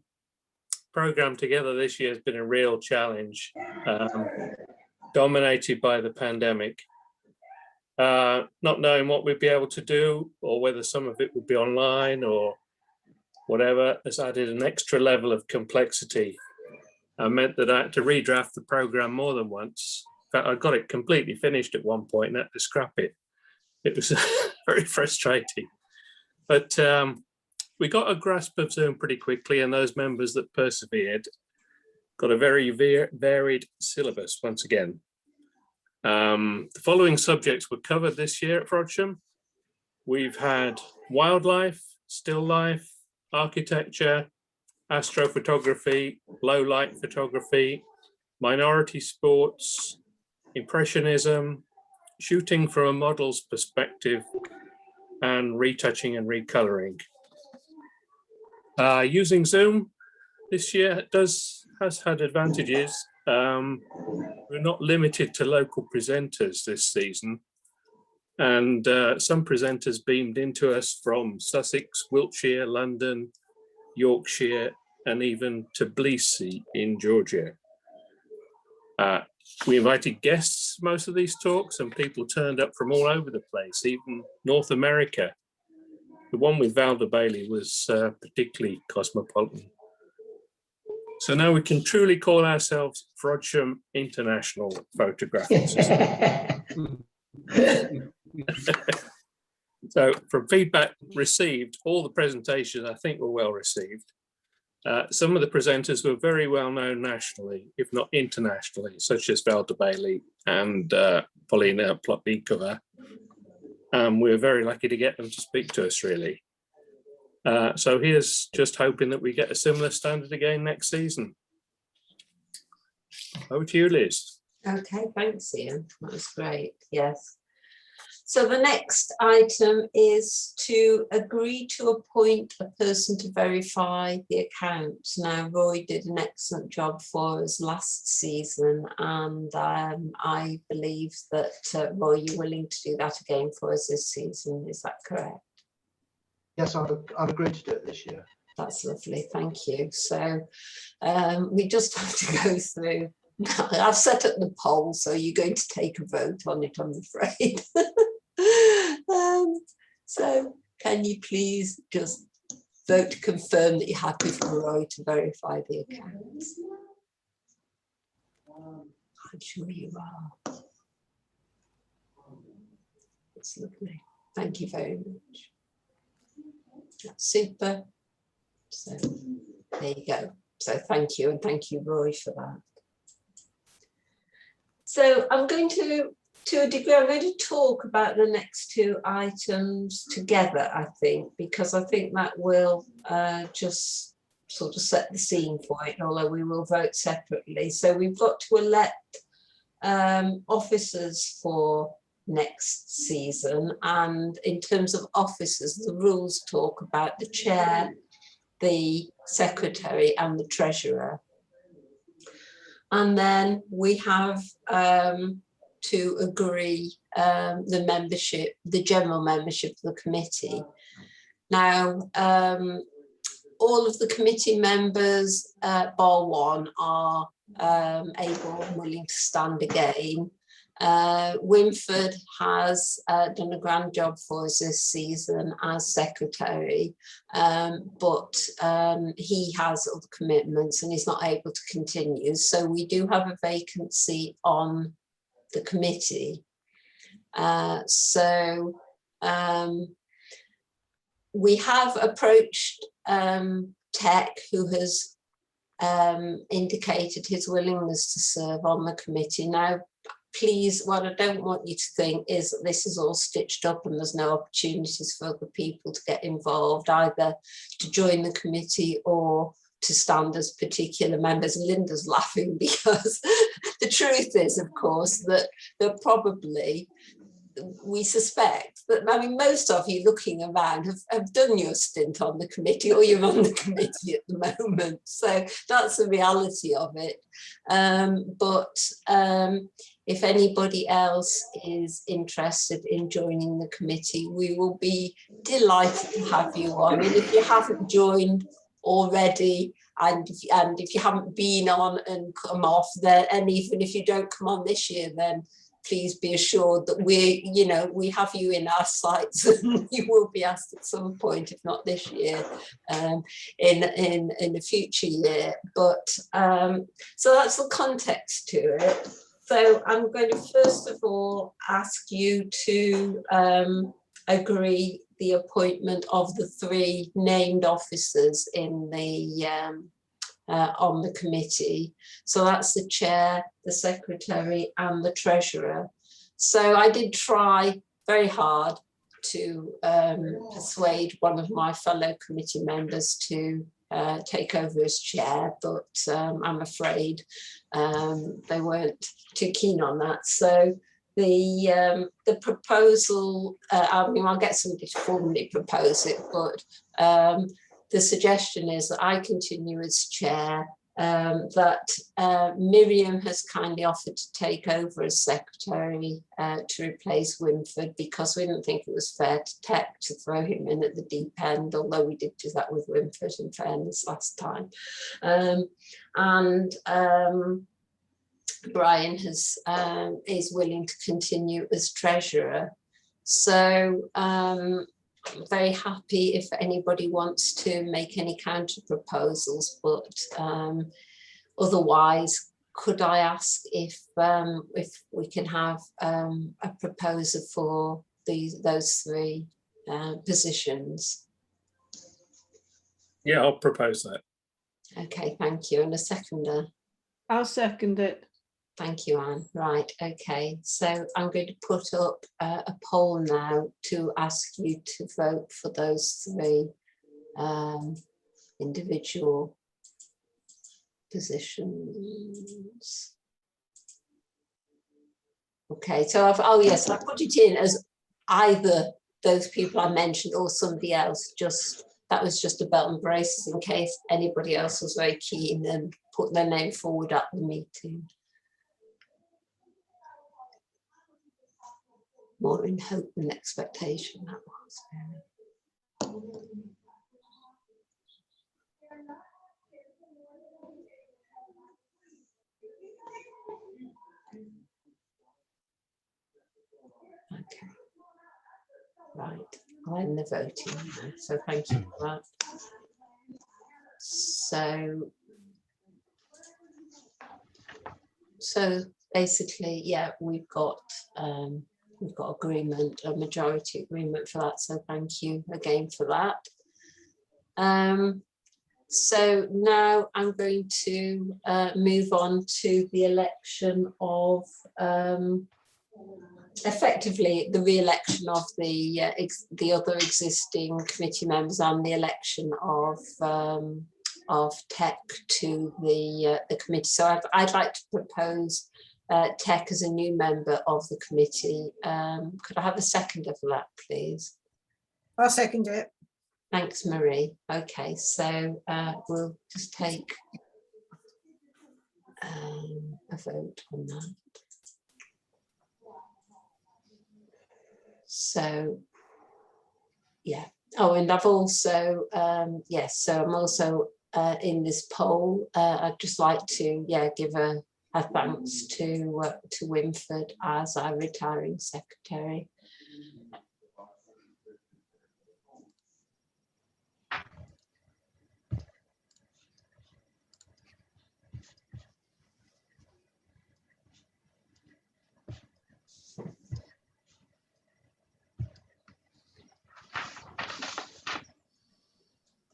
program together this year has been a real challenge, dominated by the pandemic. Not knowing what we'd be able to do, or whether some of it would be online, or whatever, has added an extra level of complexity and meant that I had to redraft the program more than once. In fact, I got it completely finished at one point and had to scrap it. It was very frustrating. But we got a grasp of Zoom pretty quickly, and those members that persevered got a very varied syllabus once again. The following subjects were covered this year at Frodsham. We've had wildlife, still life, architecture, astrophotography, low light photography, minority sports, impressionism, shooting from a model's perspective, and retouching and recoloring. Using Zoom this year has had advantages. We're not limited to local presenters this season, and some presenters beamed into us from Sussex, Wiltshire, London, Yorkshire, and even Tbilisi in Georgia. We invited guests most of these talks, and people turned up from all over the place, even North America. The one with Valder Bailey was particularly cosmopolitan. So now we can truly call ourselves Frodsham International Photographic System. So from feedback received, all the presentations I think were well received. Some of the presenters were very well known nationally, if not internationally, such as Valder Bailey and Paulina Plotnikova. We're very lucky to get them to speak to us, really. So here's just hoping that we get a similar standard again next season. Over to you, Liz. Okay, thanks, Ian. That was great. Yes. So the next item is to agree to appoint a person to verify the accounts. Now, Roy did an excellent job for us last season, and I believe that, Roy, you're willing to do that again for us this season. Is that correct? Yes, I've agreed to do it this year. That's lovely, thank you. So we just have to go through. I've set up the poll, so you're going to take a vote on it, I'm afraid. So can you please just vote to confirm that you're happy for Roy to verify the accounts? I'm sure you are. That's lovely. Thank you very much. That's super. So there you go. So thank you, and thank you, Roy, for that. So I'm going to a degree, I'm going to talk about the next two items together, I think, because I think that will just sort of set the scene for it, although we will vote separately. So we've got to elect officers for next season, and in terms of officers, the rules talk about the chair, the secretary, and the treasurer. And then we have to agree the membership, the general membership of the committee. Now, all of the committee members, bar one, are able and willing to stand again. Winford has done a grand job for us this season as secretary, but he has other commitments and he's not able to continue. So we do have a vacancy on the committee. We have approached Tech, who has indicated his willingness to serve on the committee. Now, please, what I don't want you to think is that this is all stitched up and there's no opportunities for other people to get involved, either to join the committee or to stand as particular members. Linda's laughing because the truth is, of course, that there probably, we suspect that, I mean, most of you looking around have done your stint on the committee, or you're on the committee at the moment. So that's the reality of it. If anybody else is interested in joining the committee, we will be delighted to have you on. And if you haven't joined already, and if you haven't been on and come off, then, and even if you don't come on this year, then please be assured that we have you in our sights, and you will be asked at some point, if not this year, in a future year. But so that's the context to it. So I'm going to first of all ask you to agree the appointment of the 3 named officers in the on the committee. So that's the chair, the secretary, and the treasurer. So I did try very hard to persuade one of my fellow committee members to take over as chair, but I'm afraid they weren't too keen on that. So the proposal, I mean, I'll get somebody to formally propose it, but the suggestion is that I continue as chair, that Miriam has kindly offered to take over as secretary to replace Winford, because we didn't think it was fair to Tech to throw him in at the deep end, although we did do that with Winford in fairness last time. Brian is willing to continue as treasurer. So I'm very happy if anybody wants to make any counter proposals, but otherwise, could I ask if we can have a proposer for those 3 positions? Yeah, I'll propose that. Okay, thank you. And a seconder? I'll second it. Thank you, Anne. Right, okay. So I'm going to put up a poll now to ask you to vote for those 3 individual positions. Okay, so oh yes, I put it in as either those people I mentioned or somebody else. That was just a belt and braces in case anybody else was very keen and put their name forward at the meeting. More in hope than expectation, that was. Okay. Right, I'll end the voting now, so thank you for that. So basically, yeah, we've got agreement, a majority agreement for that. So thank you again for that. So now I'm going to move on to the election of, effectively the re-election of the other existing committee members and the election of Tech to the committee. So I'd like to propose Tech as a new member of the committee. Could I have a seconder for that, please? I'll second it. Thanks, Marie. Okay, so we'll just take a vote on that. So, yeah. Oh, and I've also, yes, so I'm also in this poll. I'd just like to, give a thanks to Winford as our retiring secretary.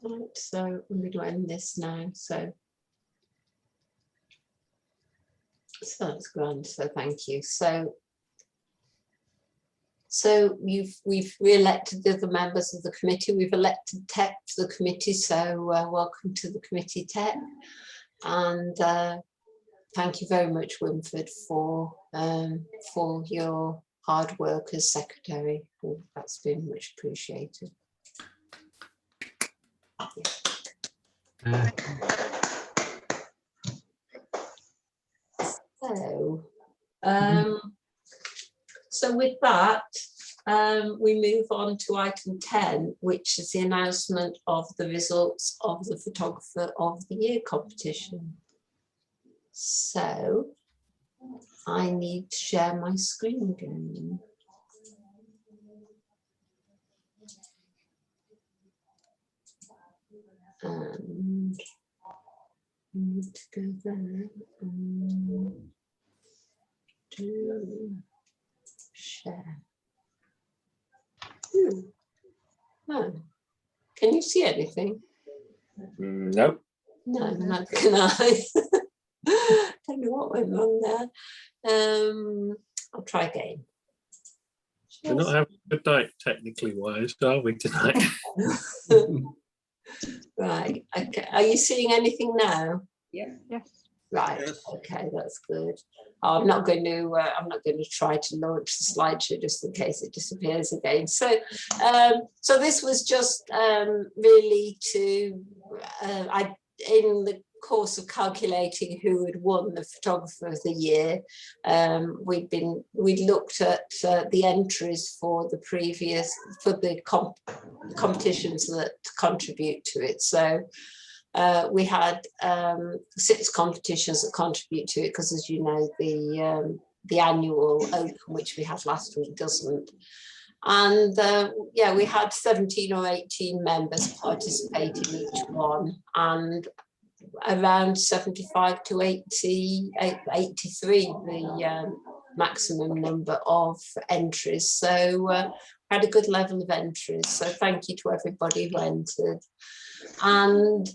Right, so I'm going to end this now. So that's grand. So thank you. So we've re-elected the other members of the committee. We've elected Tech to the committee. So welcome to the committee, Tech, and thank you very much, Winford, for your hard work as secretary. That's been much appreciated. So with that, we move on to item 10, which is the announcement of the results of the Photographer of the Year competition. So I need to share my screen again. And I need to go there and do share. No. Can you see anything? No. No, not can I. Don't know what went wrong there. I'll try again. We're not having a good night, technically wise, are we tonight? Right. Okay. Are you seeing anything now? Yeah. Yes. Right. Yes. Okay, that's good. I'm not going to try to launch the slideshow just in case it disappears again. So, so this was just really to in the course of calculating who had won the photographer of the year, we'd looked at the entries for the competitions that contribute to it. So we had 6 competitions that contribute to it, because as you know, the annual open, which we had last week, doesn't. And yeah, we had 17 or 18 members participate in each one, and around 75 to 80, 83 the maximum number of entries. So had a good level of entries. So thank you to everybody who entered. And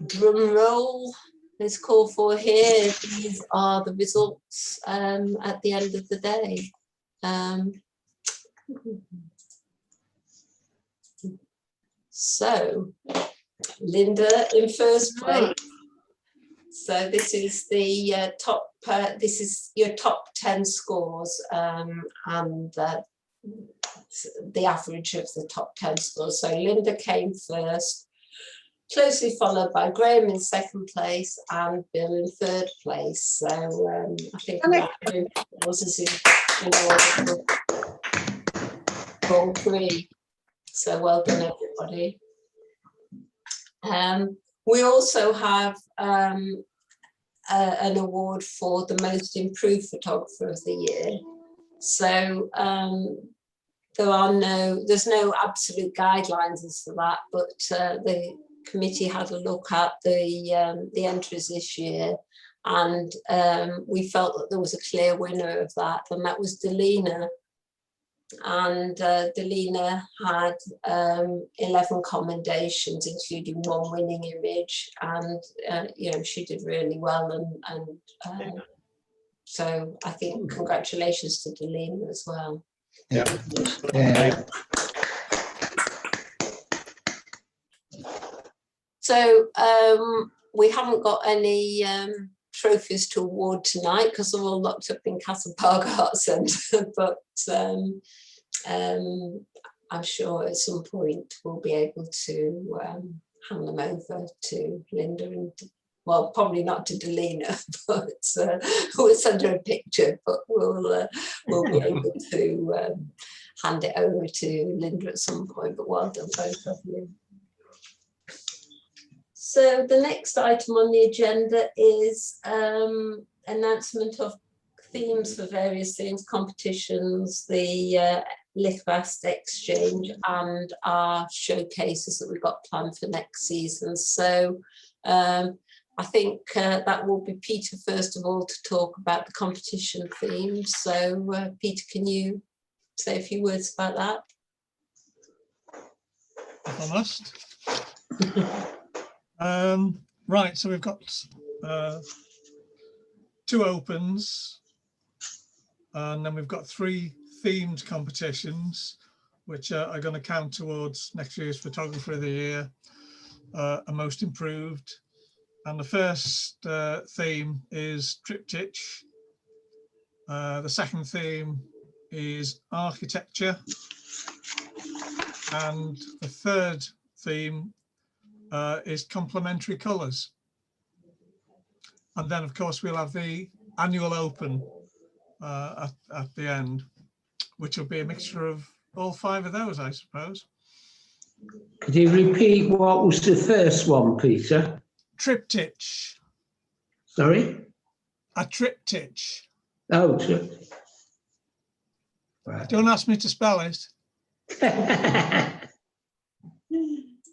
drum roll is called for here. These are the results at the end of the day. So Linda in first place. So this is the top. This is your top 10 scores, and the average of the top 10 scores. So Linda came first, closely followed by Graham in second place and Bill in third place. So I think was in order for all 3. So well done, everybody. We also have an award for the most improved photographer of the year. So there's no absolute guidelines as to that, but the committee had a look at the entries this year, and we felt that there was a clear winner of that, and that was Delina. And Delina had 11 commendations, including 1 winning image, and you know, she did really well, and so I think congratulations to Delina as well. Yeah. So we haven't got any trophies to award tonight because they're all locked up in Castle Park Art Centre, but I'm sure at some point we'll be able to hand them over to Linda, and well, probably not to Delina, but we'll send her a picture, but we'll be able to hand it over to Linda at some point. But well done, both of you. So the next item on the agenda is announcement of themes for various things, competitions, the Lichbast exchange, and our showcases that we've got planned for next season. So I think that will be Peter first of all to talk about the competition themes. So Peter, can you say a few words about that? If I must. Right, so we've got 2 opens, and then we've got 3 themed competitions, which are going to count towards next year's Photographer of the Year, a most improved. And the first theme is Triptych. The second theme is Architecture. And the third theme is Complementary Colours. And then, of course, we'll have the annual open at the end, which will be a mixture of all 5 of those, I suppose. Could you repeat what was the first one, Peter? Triptych. Sorry? A triptych. Oh, true. Don't ask me to spell it.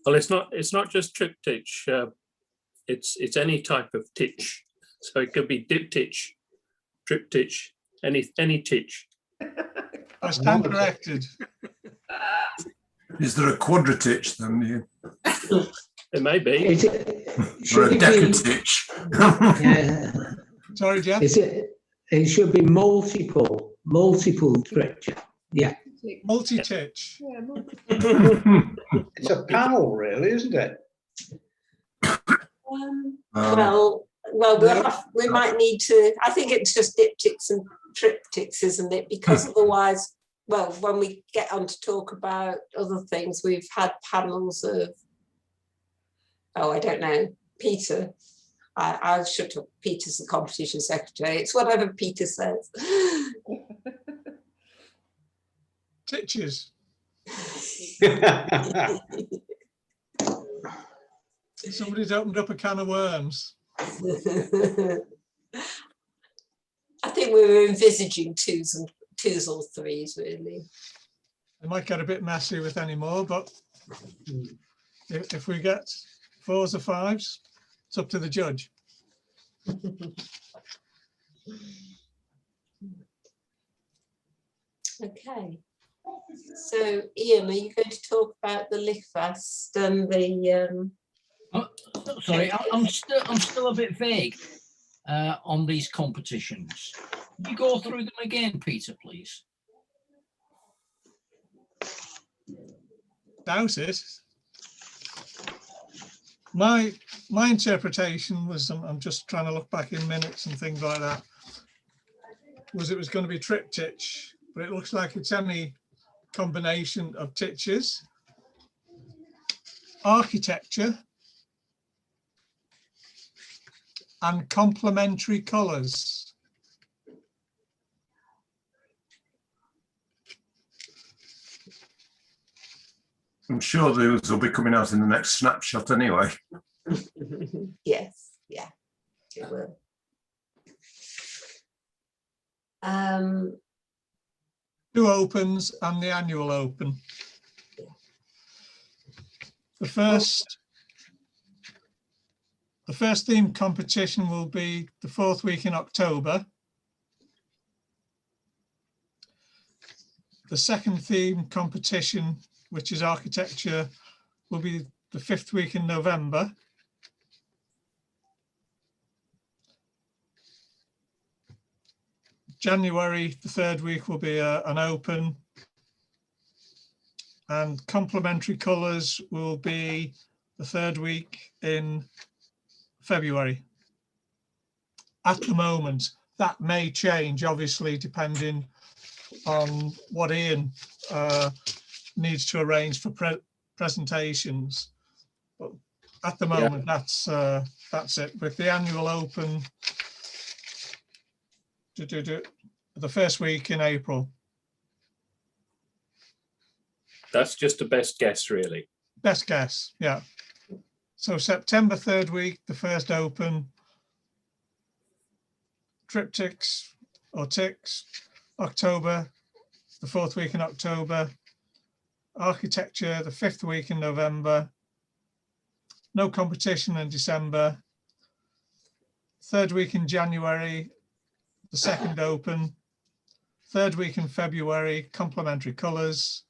Well, it's not just triptych. It's any type of titch. So it could be diptych, triptych, any titch. I stand corrected. Is there a quadratitch then? It may be. Is it, Or a should it be, decatitch? yeah, Sorry, Jeff. is it, it should be multiple triptych. Yeah. Multi-titch. Yeah, It's a panel, really, isn't it? Well, we might need to. I think it's just diptychs and triptychs, isn't it? Because otherwise, well, when we get on to talk about other things, we've had panels of. Oh, I don't know, Peter. I'll shut up. Peter's the competition secretary. It's whatever Peter says. Titches. Somebody's opened up a can of worms. I think we were envisaging twos or threes, really. It might get a bit messy with any more, but if we get 4s or 5s, it's up to the judge. Okay. So, Ian, are you going to talk about the Lichfast and the? Sorry, I'm still a bit vague on these competitions. Can you go through them again, Peter, please? Doubt it. My interpretation was, I'm just trying to look back in minutes and things like that, was it was going to be triptych, but it looks like it's any combination of titches, architecture, and complementary colours. I'm sure those will be coming out in the next snapshot anyway. Yes, yeah, it will. Two opens and the annual open. The first themed competition will be the 4th week in October. The second themed competition, which is architecture, will be the 5th week in November. January, the 3rd week, will be an open. And complementary colours will be the 3rd week in February. At the moment, that may change, obviously, depending on what Ian needs to arrange for presentations. But at the moment, that's it. With the annual open, the 1st week in April. That's just a best guess, really. Best guess, yeah. So September 3rd week, the first open, triptychs or ticks. October, the 4th week in October. Architecture, the 5th week in November. No competition in December. 3rd week in January, the 2nd open. 3rd week in February, complementary colours.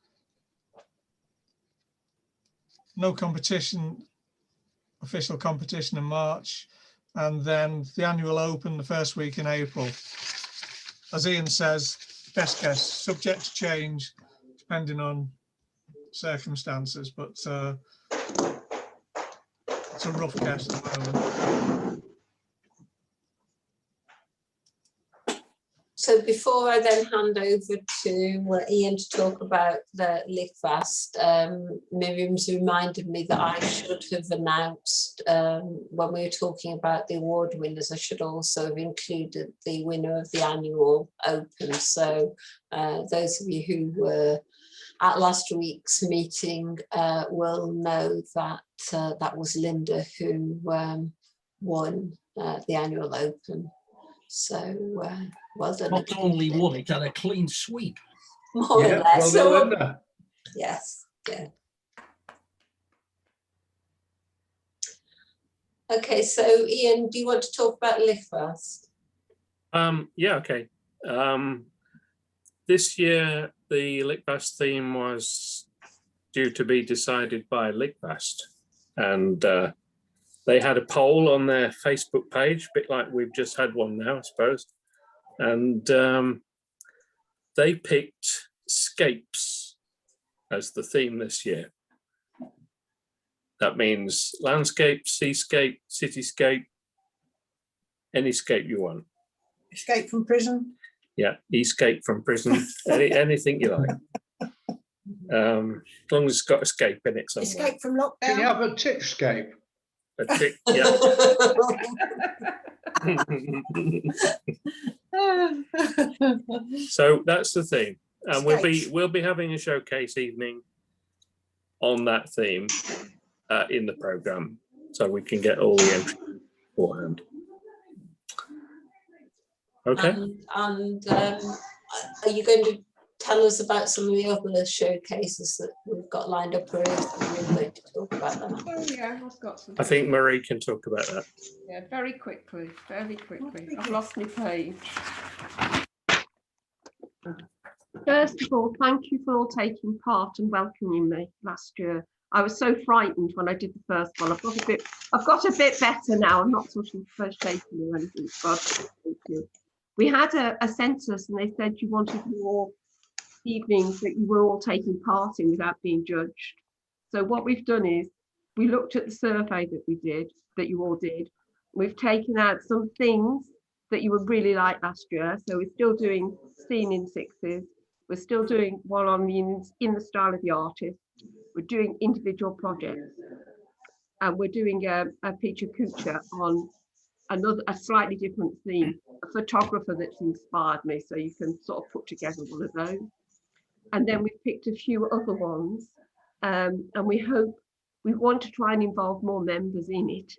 No competition, official competition in March. And then the annual open, the 1st week in April. As Ian says, best guess, subject to change, depending on circumstances, but it's a rough guess at the moment. So before I then hand over to Ian to talk about the Lichfast, Miriam's reminded me that I should have announced when we were talking about the award winners, I should also have included the winner of the annual open. So those of you who were at last week's meeting will know that that was Linda who won the annual open. So well done. Not only one, it had a clean sweep. More Yeah, or less. well So, done, Linda. yes, yeah. Okay, so Ian, do you want to talk about Lickfast? Yeah, okay. This year, the Lickfast theme was due to be decided by Lickfast, and they had a poll on their Facebook page, a bit like we've just had one now, I suppose. And they picked scapes as the theme this year. That means landscape, seascape, cityscape, any scape you want. Escape from prison. Yeah, escape from prison, anything you like. As long as it's got escape in it somewhere. Escape from lockdown. Can you have a tickscape? A tick, yeah. So that's the theme, and we'll be having a showcase evening on that theme in the programme, so we can get all the entries beforehand. Okay. And are you going to tell us about some of the other showcases that we've got lined up, or we're going to talk about them? Oh yeah, I've got some. I think Marie can talk about that. Yeah, very quickly, very quickly. I've lost my page. First of all, thank you for all taking part and welcoming me last year. I was so frightened when I did the first one. I've got a bit better now. I'm not sort of shaking or anything. God, thank you. We had a census, and they said you wanted more evenings that you were all taking part in without being judged. So what we've done is we looked at the survey that you all did. We've taken out some things that you would really like last year. So we're still doing scene in sixes. We're still doing one on in the style of the artist. We're doing individual projects, and we're doing a feature couture on a slightly different theme, a photographer that's inspired me. So you can sort of put together one of those. And then we've picked a few other ones, and we want to try and involve more members in it.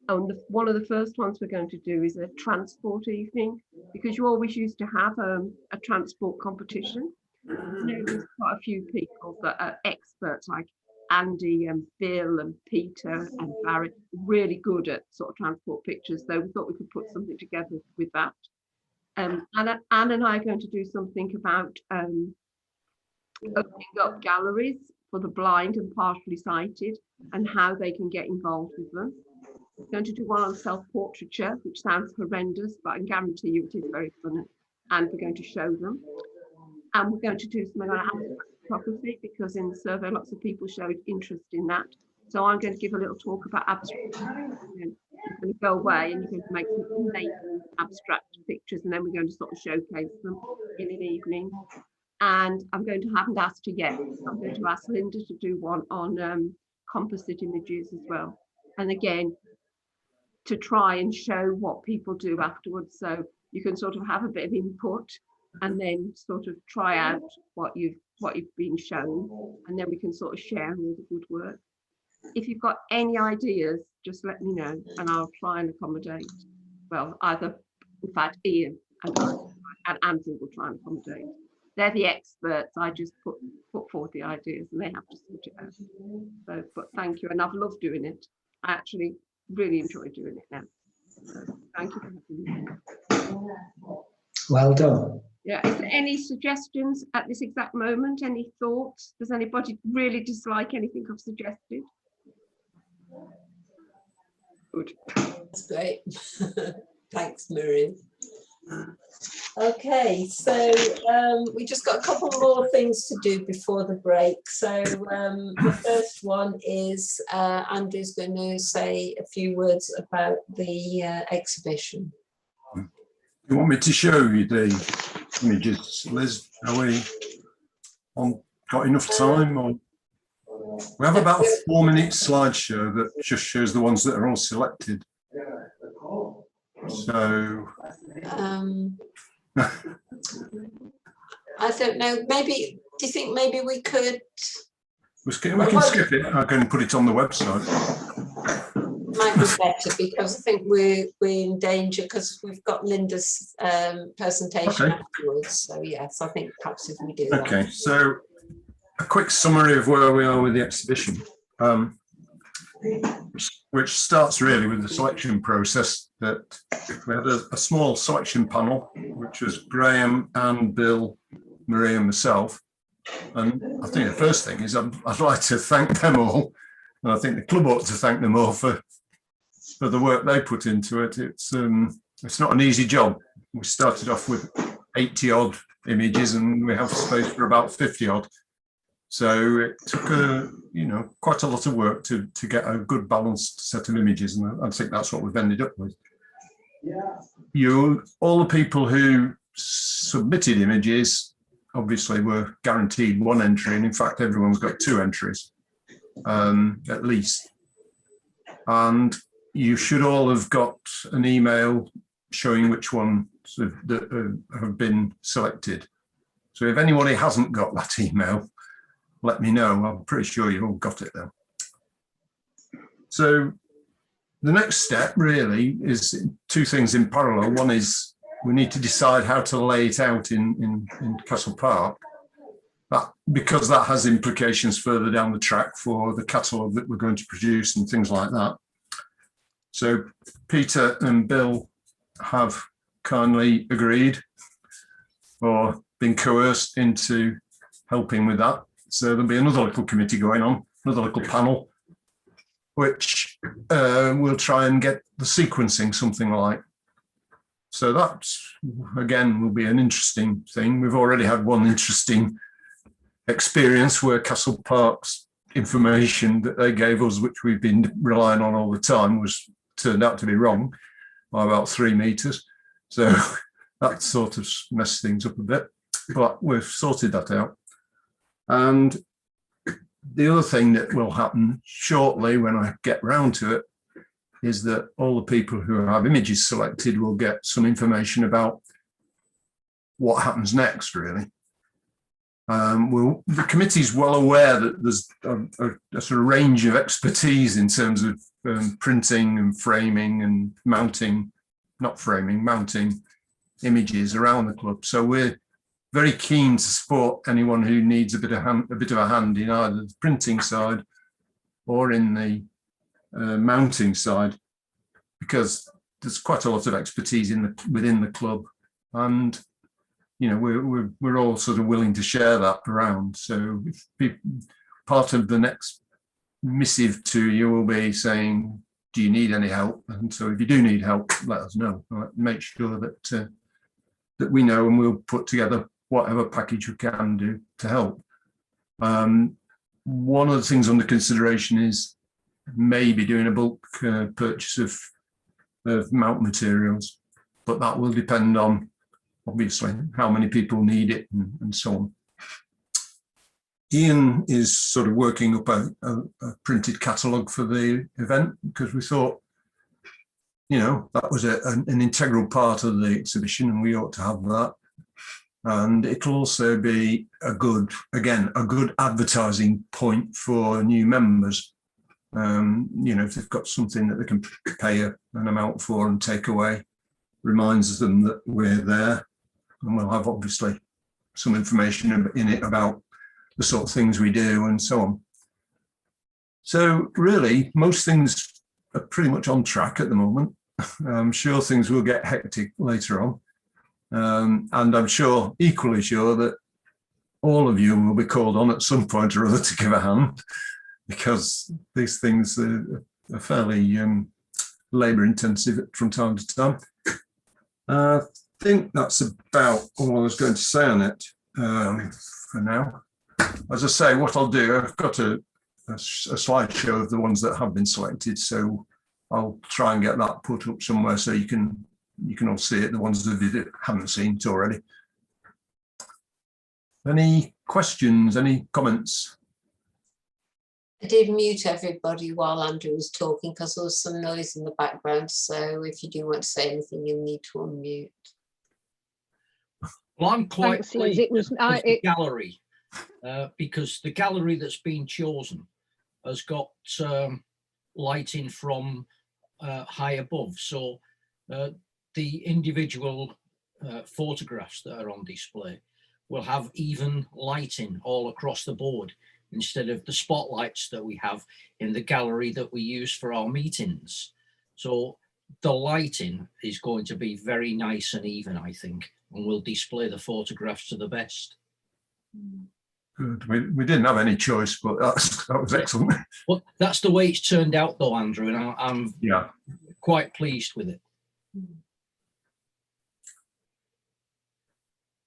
And one of the first ones we're going to do is a transport evening, because you always used to have a transport competition. There's quite a few people that are experts, like Andy and Bill and Peter and Barry, really good at sort of transport pictures. So we thought we could put something together with that. Anne and I are going to do something about opening up galleries for the blind and partially sighted and how they can get involved with them. We're going to do one on self-portraiture, which sounds horrendous, but I can guarantee you it is very funny, and we're going to show them. And we're going to do something on abstract photography, because in the survey lots of people showed interest in that. So I'm going to give a little talk about abstract photography. You're going to go away and you're going to make some amazing abstract pictures, and then we're going to sort of showcase them in an evening. And I haven't asked her yet. I'm going to ask Linda to do one on composite images as well. And again, to try and show what people do afterwards. So you can sort of have a bit of input and then sort of try out what you've been shown, and then we can sort of share all the good work. If you've got any ideas, just let me know and I'll try and accommodate. Well, either, in fact, Ian and Andrew will try and accommodate. They're the experts. I just put forward the ideas and they have to sort it out. So, but thank you, and I've loved doing it. I actually really enjoy doing it now. So thank you for having me. Well done. Yeah, is there any suggestions at this exact moment? Any thoughts? Does anybody really dislike anything I've suggested? Good. That's great. Thanks, Miriam. Okay, so we just got a couple more things to do before the break. So the first one is Andrew's going to say a few words about the exhibition. You want me to show you the images, Liz? Are we got enough time? Or we have about a 4-minute slideshow that just shows the ones that are all selected. So I don't know. Maybe do you think maybe we could? We can skip it. I can put it on the website. Might might be better because I think we're in danger because we've got Linda's presentation afterwards. So yes, I think perhaps if we do that. Okay, so a quick summary of where we are with the exhibition, which starts really with the selection process. That we had a small selection panel, which was Graham, Anne, Bill, Marie and myself. And I think the first thing is I'd like to thank them all. And I think the club ought to thank them all for the work they put into it. It's not an easy job. We started off with 80 odd images and we have space for about 50 odd. So it took quite a lot of work to get a good balanced set of images, and I think that's what we've ended up with. All the people who submitted images obviously were guaranteed one entry, and in fact everyone's got 2 entries at least. And you should all have got an email showing which ones have been selected. So if anybody hasn't got that email, let me know. I'm pretty sure you've all got it then. So the next step really is 2 things in parallel. One is we need to decide how to lay it out in Castle Park, because that has implications further down the track for the catalogue that we're going to produce and things like that. So Peter and Bill have kindly agreed or been coerced into helping with that. So there'll be another little committee going on, another little panel, which will try and get the sequencing something like. So that, again, will be an interesting thing. We've already had one interesting experience where Castle Park's information that they gave us, which we've been relying on all the time, turned out to be wrong by about 3 meters. So that sort of messed things up a bit, but we've sorted that out. And the other thing that will happen shortly when I get round to it is that all the people who have images selected will get some information about what happens next, really. The committee is well aware that there's a sort of range of expertise in terms of printing and framing and mounting, mounting images around the club. So we're very keen to support anyone who needs a bit of a hand in either the printing side or in the mounting side, because there's quite a lot of expertise within the club, and we're all sort of willing to share that around. So part of the next missive to you will be saying, do you need any help? And so if you do need help, let us know. Make sure that we know, and we'll put together whatever package we can do to help. One of the things under consideration is maybe doing a bulk purchase of mount materials, but that will depend on obviously how many people need it and so on. Ian is sort of working up a printed catalogue for the event, because we thought, that was an integral part of the exhibition and we ought to have that. And it'll also be a good advertising point for new members. If they've got something that they can pay an amount for and take away, reminds them that we're there, and we'll have obviously some information in it about the sort of things we do and so on. So really, most things are pretty much on track at the moment. I'm sure things will get hectic later on. And I'm equally sure that all of you will be called on at some point or other to give a hand, because these things are fairly labour intensive from time to time. I think that's about all I was going to say on it for now. As I say, what I'll do, I've got a slideshow of the ones that have been selected, so I'll try and get that put up somewhere so you can all see it, the ones that haven't seen it already. Any questions, any comments? I did mute everybody while Andrew was talking because there was some noise in the background. So if you do want to say anything, you'll need to unmute. Well, I'm quite Thanks, Liz. pleased It was with the gallery, because the gallery that's been chosen has got lighting from high above, so the individual photographs that are on display will have even lighting all across the board, instead of the spotlights that we have in the gallery that we use for our meetings. So the lighting is going to be very nice and even, I think, and will display the photographs to the best. Good. We didn't have any choice, but that was excellent. Well, that's the way it's turned out though, Andrew, and I'm quite pleased with it.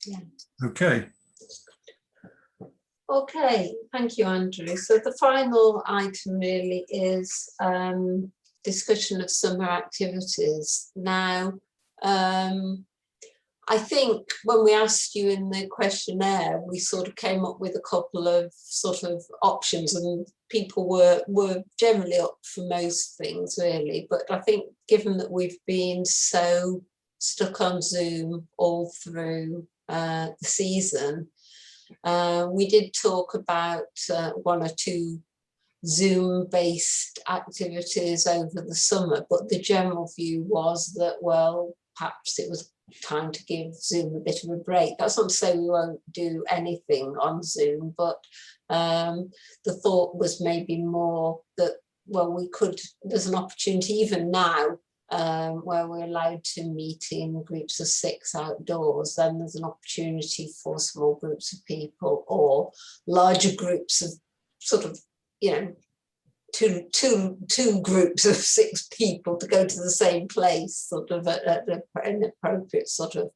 Yeah. Okay. Okay, thank you, Andrew. So the final item really is discussion of summer activities. Now, I think when we asked you in the questionnaire, we sort of came up with a couple of sort of options, and people were generally up for most things really. But I think given that we've been so stuck on Zoom all through the season, we did talk about one or two Zoom-based activities over the summer, but the general view was that, well, perhaps it was time to give Zoom a bit of a break. That's not to say we won't do anything on Zoom, but the thought was maybe more that, well, there's an opportunity even now where we're allowed to meet in groups of 6 outdoors, then there's an opportunity for small groups of people or larger groups of sort of, you know, two groups of 6 people to go to the same place, sort of at an appropriate sort of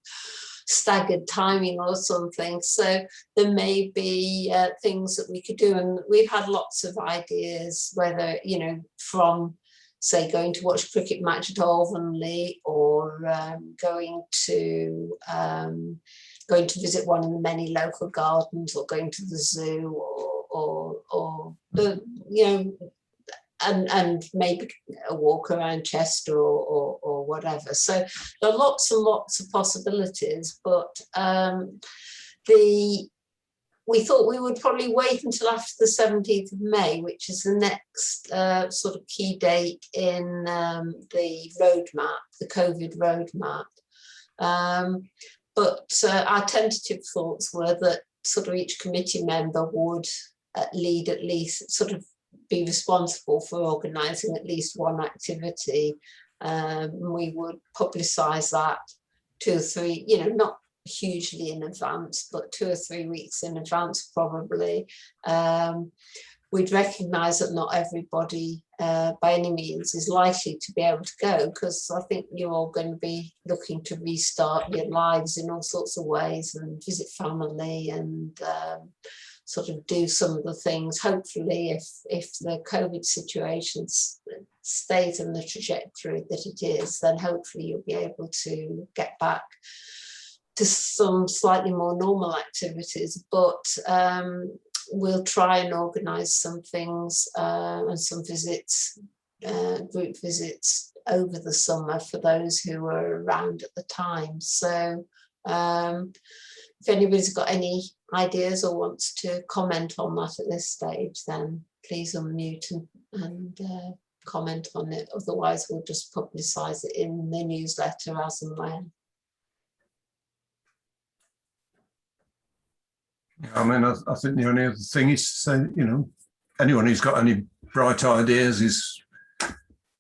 staggered timing or something. So there may be things that we could do, and we've had lots of ideas, whether, you know, from say going to watch a cricket match at Alvanley, or going to visit one of the many local gardens, or going to the zoo, or the, you know, and maybe a walk around Chester or whatever. So there are lots and lots of possibilities, but we thought we would probably wait until after the 17th of May, which is the next sort of key date in the roadmap, the COVID roadmap. But our tentative thoughts were that sort of each committee member would lead at least, sort of be responsible for organising at least one activity. We would publicise that 2 or 3, you know, not hugely in advance, but 2 or 3 weeks in advance probably. We'd recognise that not everybody by any means is likely to be able to go, because I think you're all going to be looking to restart your lives in all sorts of ways and visit family and sort of do some of the things. Hopefully, if the COVID situation stays in the trajectory that it is, then hopefully you'll be able to get back to some slightly more normal activities. But we'll try and organise some things and some visits, group visits over the summer for those who were around at the time. So if anybody's got any ideas or wants to comment on that at this stage, then please unmute and comment on it. Otherwise, we'll just publicise it in the newsletter as and when. I mean, I think the only other thing is to say, you know, anyone who's got any bright ideas is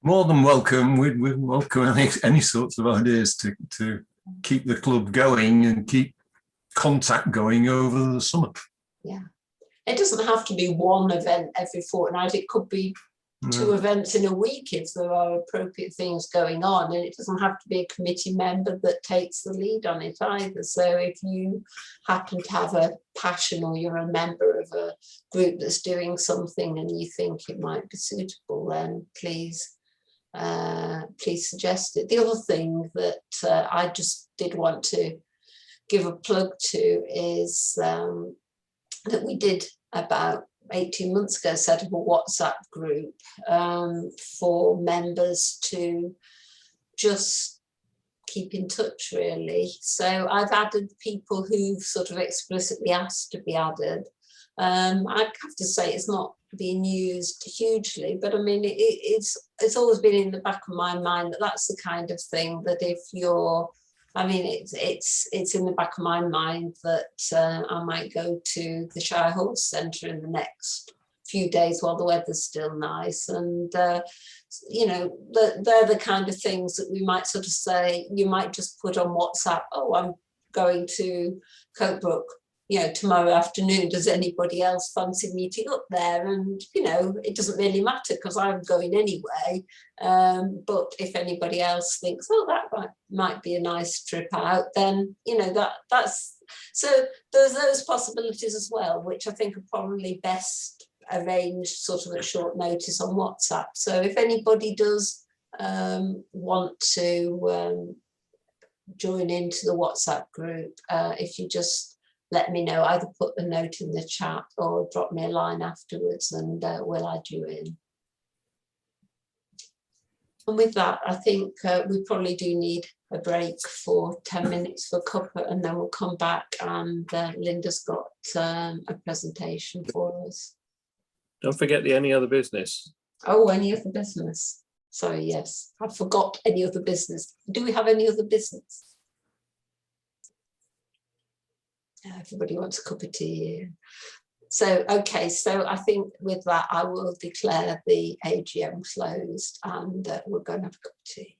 more than welcome. We'd welcome any sorts of ideas to keep the club going and keep contact going over the summer. Yeah, it doesn't have to be one event every fortnight. It could be 2 events in a week if there are appropriate things going on, and it doesn't have to be a committee member that takes the lead on it either. So if you happen to have a passion, or you're a member of a group that's doing something and you think it might be suitable, then please suggest it. The other thing that I just did want to give a plug to is that we did about 18 months ago set up a WhatsApp group for members to just keep in touch, really. So I've added people who've sort of explicitly asked to be added, I have to say it's not being used hugely, but I mean, it's always been in the back of my mind that that's the kind of thing that if you're, I mean, it's in the back of my mind that I might go to the Shire Horse Centre in the next few days while the weather's still nice, and you know, they're the kind of things that we might sort of say, you might just put on WhatsApp, oh, I'm going to Coatbrook, you know, tomorrow afternoon, does anybody else fancy meeting up there? And you know, it doesn't really matter because I'm going anyway, but if anybody else thinks, oh, that might be a nice trip out, then you know, that's so there's those possibilities as well, which I think are probably best arranged sort of at short notice on WhatsApp. So if anybody does want to join into the WhatsApp group, if you just let me know, either put a note in the chat or drop me a line afterwards, and we'll add you in. And with that, I think we probably do need a break for 10 minutes for cuppa, and then we'll come back, and Linda's got a presentation for us. Don't forget the any other business. Oh, any other business? Sorry, yes, I forgot any other business. Do we have any other business? Everybody wants a cup of tea. So, okay, so I think with that, I will declare the AGM closed, and we're going to have a cup of tea.